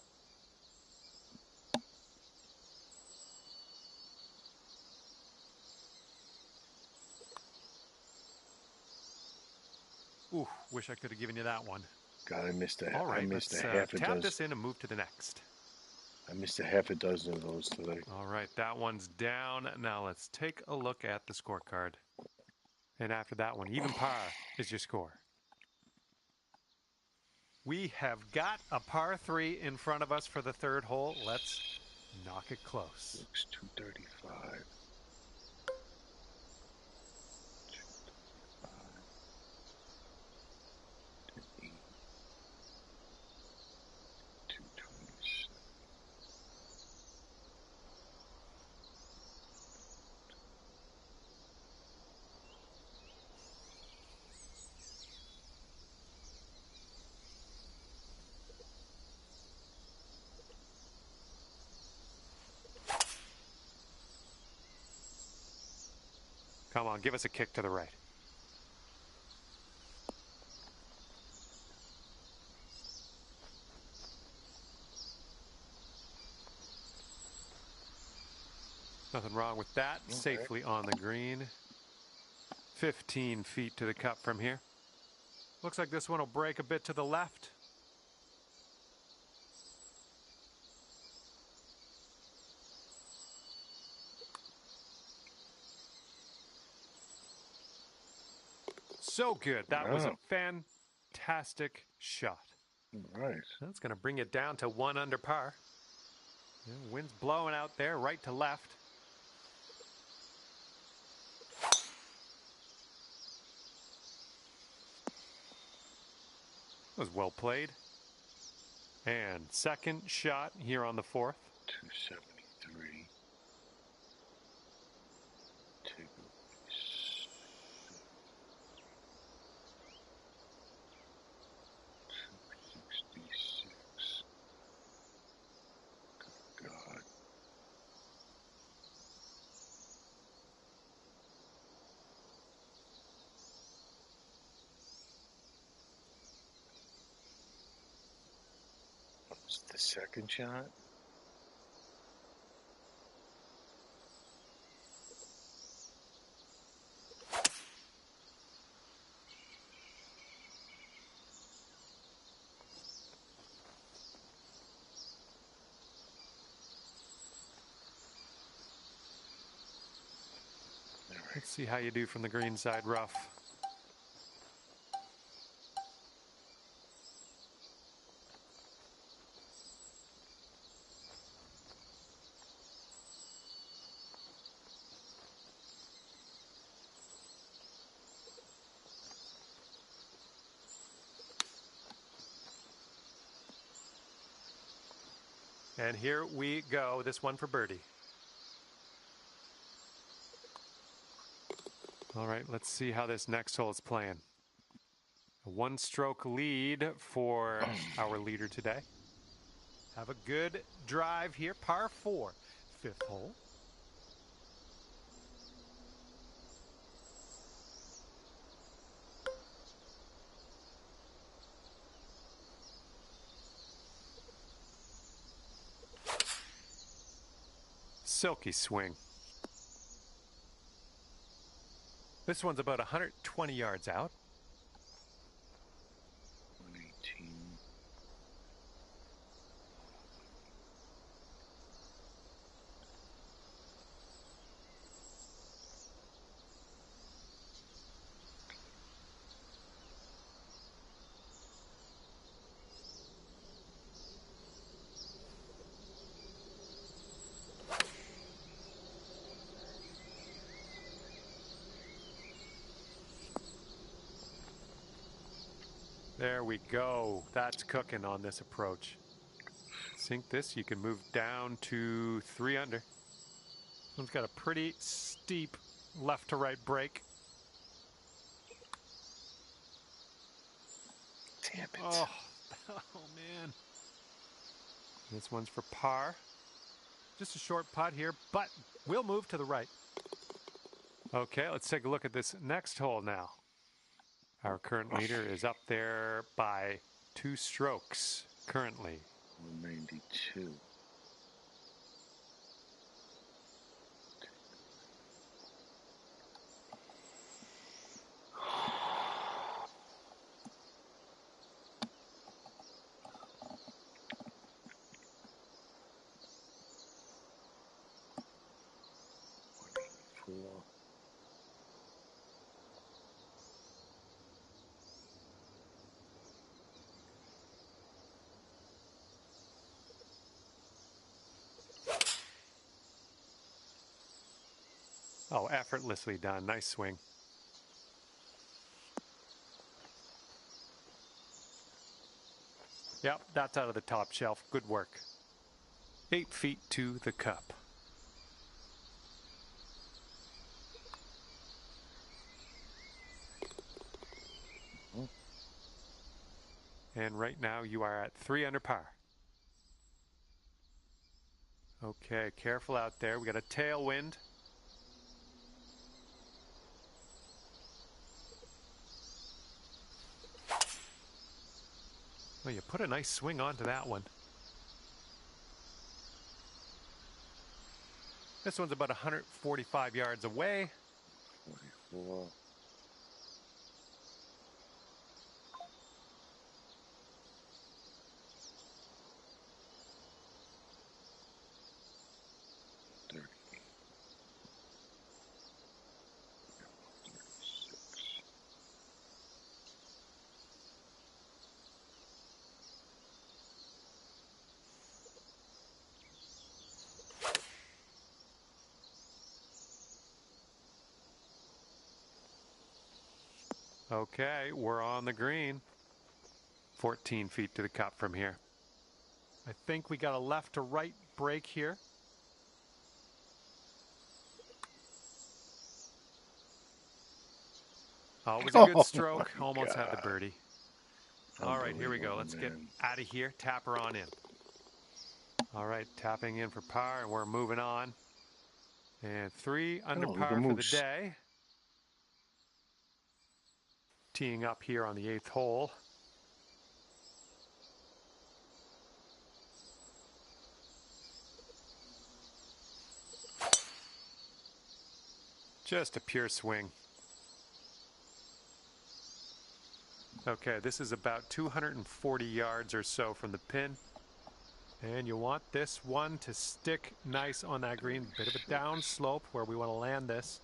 Ooh, wish I could have given you that one. God, I missed All right, I missed let's a half a tap dozen. this in and move to the next. I missed a half a dozen of those today. All right, that one's down. Now let's take a look at the scorecard. And after that one, even par is your score. We have got a par 3 in front of us for the third hole. Let's knock it close. Looks 235. 235. 226. Come on, give us a kick to the right. Nothing wrong with that. Okay. Safely on the green. 15 feet to the cup from here. Looks like this one will break a bit to the left. So good. That was a Wow. fantastic shot. All right. That's going to bring it down to 1 under par. Yeah, wind's blowing out there, right to left. That was well played. And second shot here on the 4th. 273. Take a 266. Good God. What's the second shot? Let's see how you do from the green side rough. And here we go. This one for birdie. All right, let's see how this next hole is playing. A one-stroke lead for our leader today. Have a good drive here. Par 4, 5th hole. Silky swing. This one's about 120 yards out. 118. There we go. That's cooking on this approach. Sink this, you can move down to 3 under. This one's got a pretty steep left to right break. Damn it. Oh, oh man. This one's for par. Just a short putt here, but we'll move to the right. Okay, let's take a look at this next hole now. Our current leader is up there by 2 strokes currently. 192. Oh, effortlessly done. Nice swing. Yep, that's out of the top shelf. Good work. 8 feet to the cup. And right now you are at 3 under par. Okay, careful out there. We got a tailwind. Well, you put a nice swing onto that one. This one's about 145 yards away. 44. Okay, we're on the green. 14 feet to the cup from here. I think we got a left to right break here. Always a good stroke. Almost had the birdie. All right, here we go. Let's get out of here. Tap her on in. All right, tapping in for par, and we're moving on. And 3 under par for the day. Teeing up here on the 8th hole. Just a pure swing. Okay, this is about 240 yards or so from the pin. And you want this one to stick nice on that green. Bit of a down slope where we want to land this.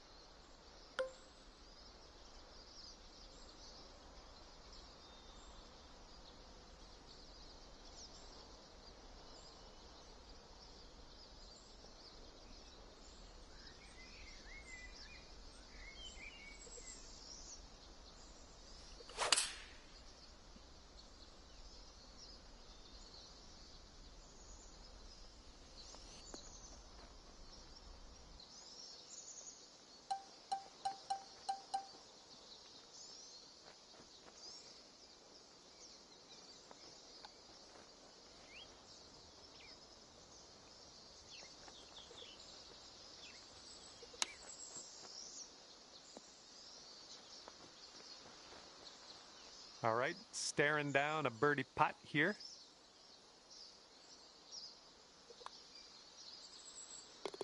All right, staring down a birdie putt here.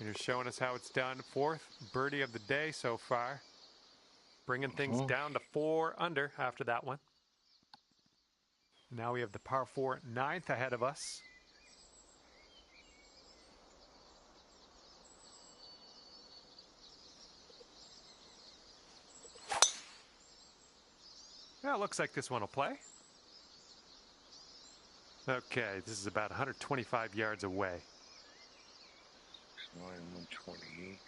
You're showing us how it's done. 4th birdie of the day so far. Bringing things down to 4 under after that one. Now we have the par 4 9th ahead of us. Well, it looks like this one will play. Okay, this is about 125 yards away. 9, 128.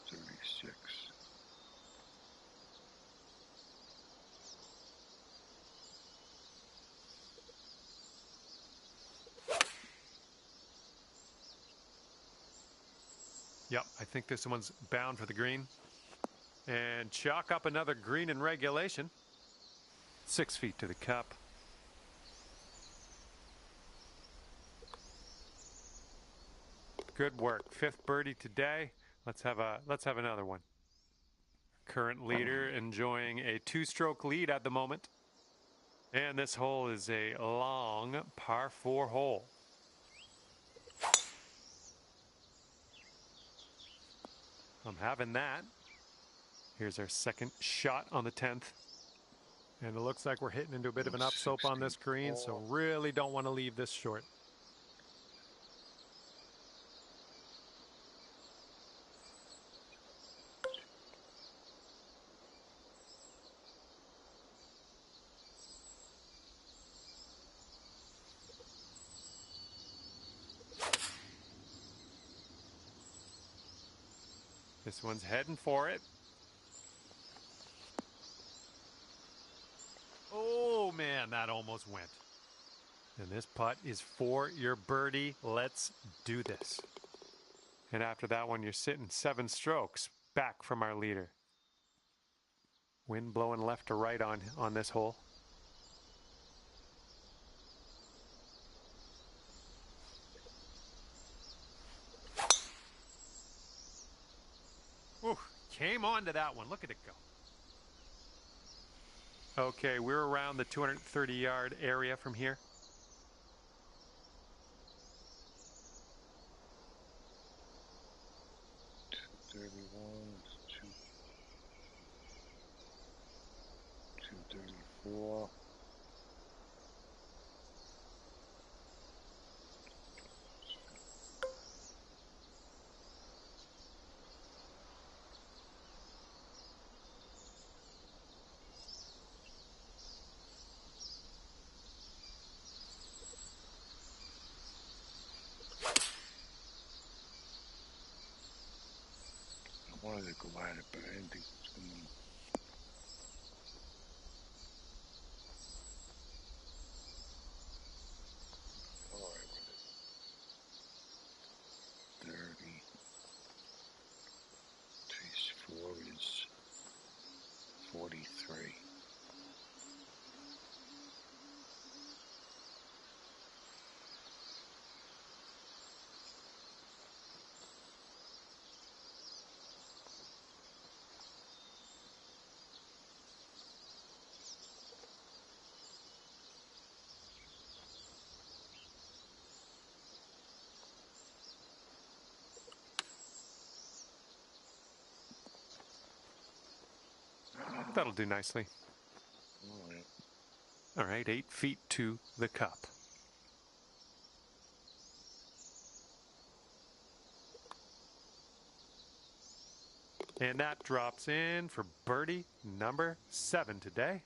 136. Yep, I think this one's bound for the green. And chalk up another green in regulation. 6 feet to the cup. Good work. 5th birdie today. Let's have another one. Current leader enjoying a 2-stroke lead at the moment. And this hole is a long par 4 hole. I'm having that. Here's our second shot on the 10th. And it looks like we're hitting into a bit of an upslope on this green, so really don't want to leave this short. This one's heading for it. Oh man, that almost went. And this putt is for your birdie. Let's do this. And after that one, you're sitting 7 strokes back from our leader. Wind blowing left to right on this hole. Ooh, came on to that one. Look at it go. Okay, we're around the 230-yard area from here. Two 234. I wanted to go at it, but I didn't think it was going to. All right with it. 30. Piece 4 is 43. That'll do nicely. All right. All right, 8 feet to the cup. And that drops in for birdie number 7 today.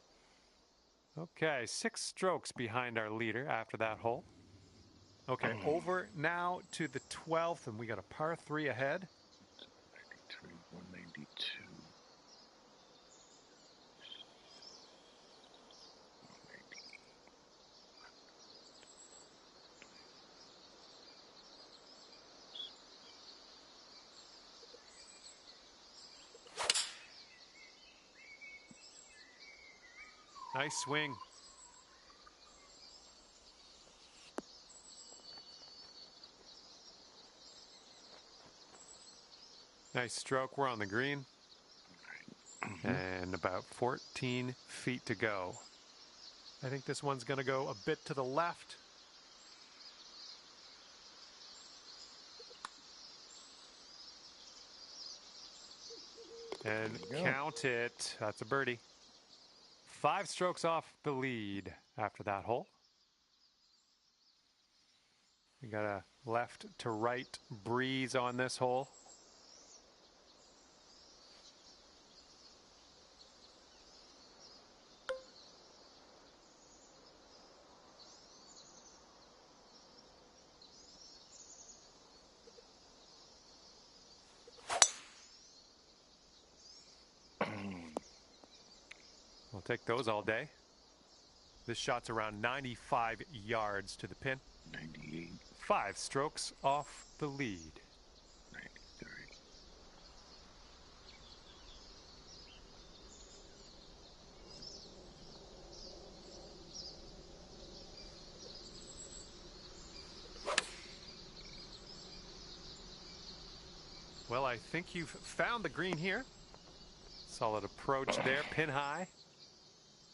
Okay, 6 strokes behind our leader after that hole. Okay, over now to the 12th, and we got a par 3 ahead. 93, 192. 190. Nice swing. Nice stroke. We're on the green. and about 14 feet to go. I think this one's going to go a bit to the left. And count it. That's a birdie. 5 strokes off the lead after that hole. We got a left to right breeze on this hole. We'll take those all day. This shot's around 95 yards to the pin. 98. 5 strokes off the lead. 93. Well, I think you've found the green here. Solid approach there, pin high.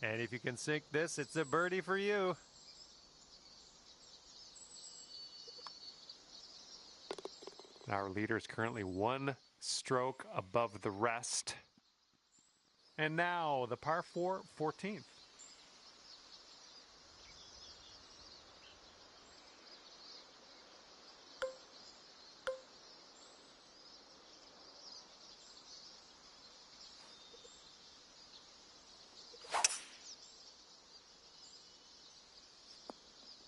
And if you can sink this, it's a birdie for you. Our leader is currently 1 stroke above the rest. And now the par 4 14th.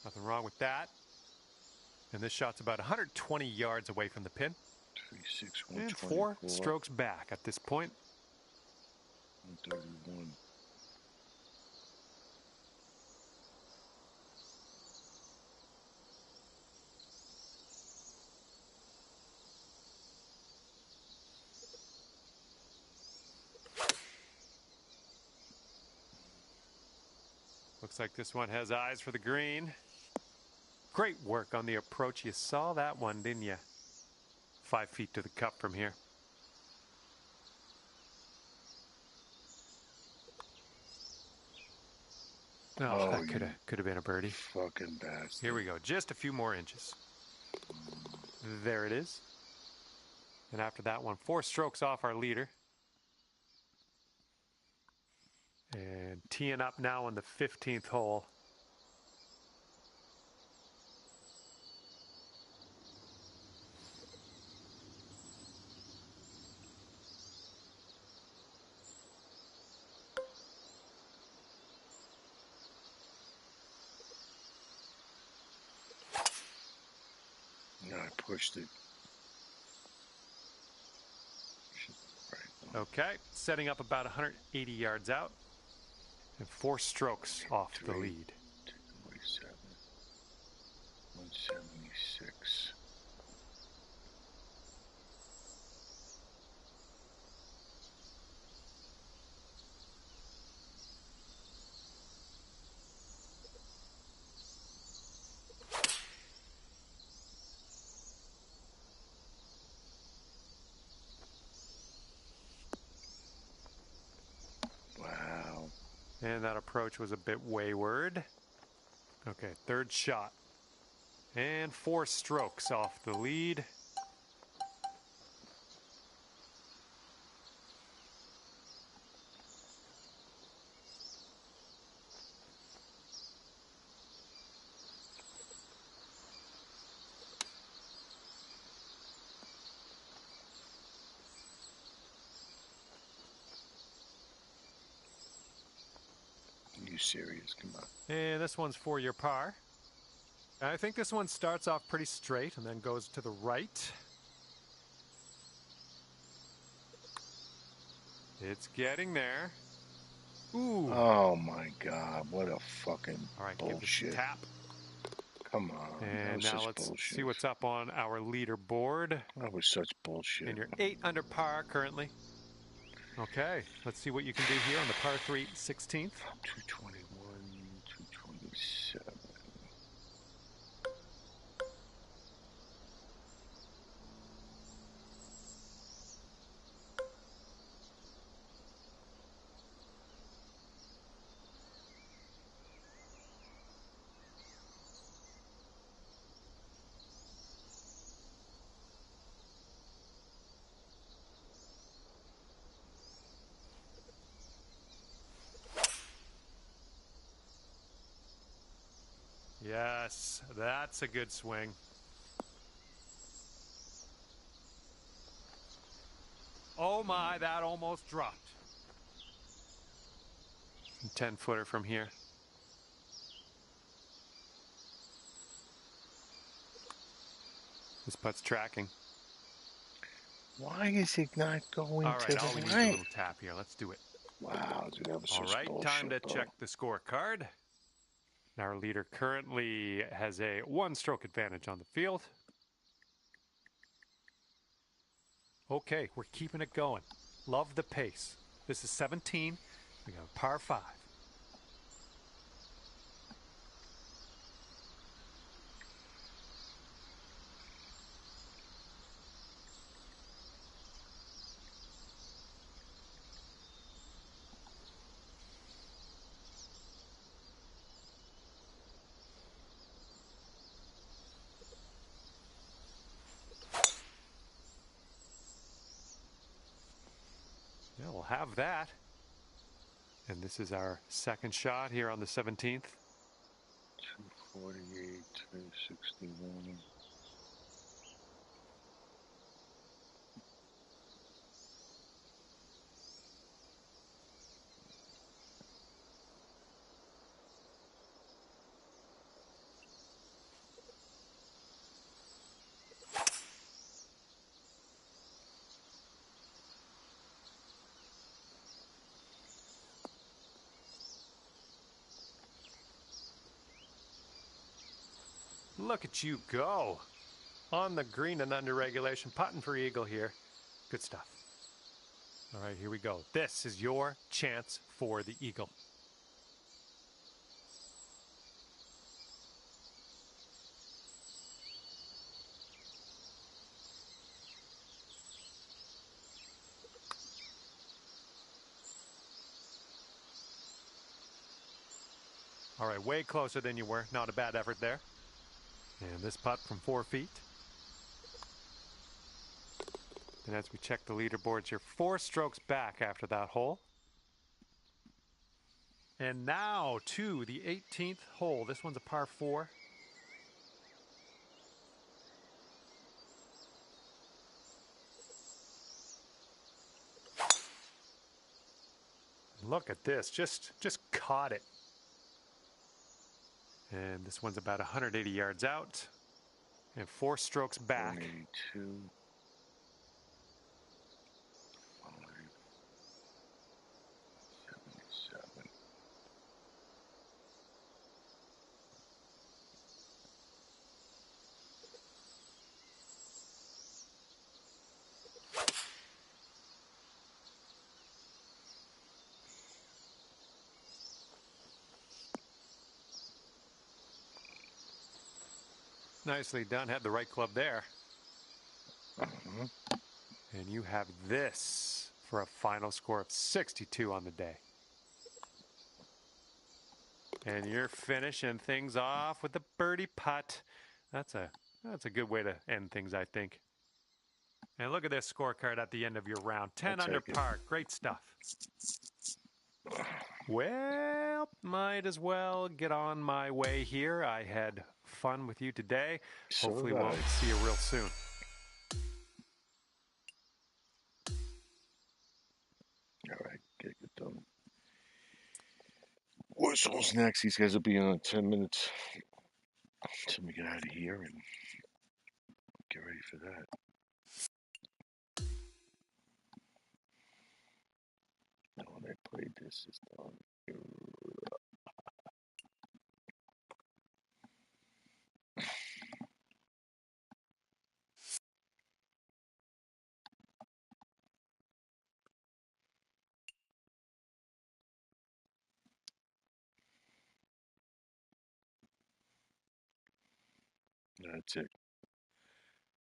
Nothing wrong with that. And this shot's about 120 yards away from the pin. 36, And 4 strokes back at this point. 131. Looks like this one has eyes for the green. Great work on the approach. You saw that one, didn't you? 5 feet to the cup from here. Oh, that could have been a birdie. Fucking bastard. Here we go. Just a few more inches. There it is. And after that one, 4 strokes off our leader. And teeing up now on the 15th hole. No, I pushed it. Right. Okay, setting up about 180 yards out. And 4 strokes off the lead. 247. 176. Wow. And that approach was a bit wayward. Okay, 3rd shot. And 4 strokes off the lead. You serious? Come on. And this one's for your par. I think this one starts off pretty straight and then goes to the right. It's getting there. Ooh. Oh my God! What a fucking All right, give bullshit! this a tap. Come on. That And was now such let's bullshit. see what's up on our leaderboard. That was such bullshit. And you're 8 under par currently. Okay, let's see what you can do here on the par 3 16th. 221, 227. Yes, that's a good swing. Oh my, that almost dropped. 10-footer from here. This putt's tracking. Why is it not going All to right, all the we need is a right? little tap here. Let's do it. Wow, dude, that was All just right, bullshit, time to bro. check the scorecard. Our leader currently has a 1-stroke advantage on the field. Okay, we're keeping it going. Love the pace. This is 17. We got a par 5. Yeah, we'll have that. And this is our second shot here on the 17th. 248, 261. Look at you go. On the green and under regulation, putting for eagle here. Good stuff. All right, here we go. This is your chance for the eagle. All right, way closer than you were. Not a bad effort there. And this putt from 4 feet. And as we check the leaderboards, you're 4 strokes back after that hole. And now to the 18th hole. This one's a par 4. Look at this, just caught it. And this one's about 180 yards out and 4 strokes back. 182. 5. 77. Nicely done, had the right club there. Uh-huh. And you have this for a final score of 62 on the day. And you're finishing things off with the birdie putt. That's a good way to end things, I think. And look at this scorecard at the end of your round. 10 under par. Great stuff. Well, might as well get on my way here. I had fun with you today. So Hopefully did I. we'll see you real soon. All right, get done. Whistle's next. These guys will be on in 10 minutes. So we get out of here and get ready for that. Now, when I played this, it's done. That's it.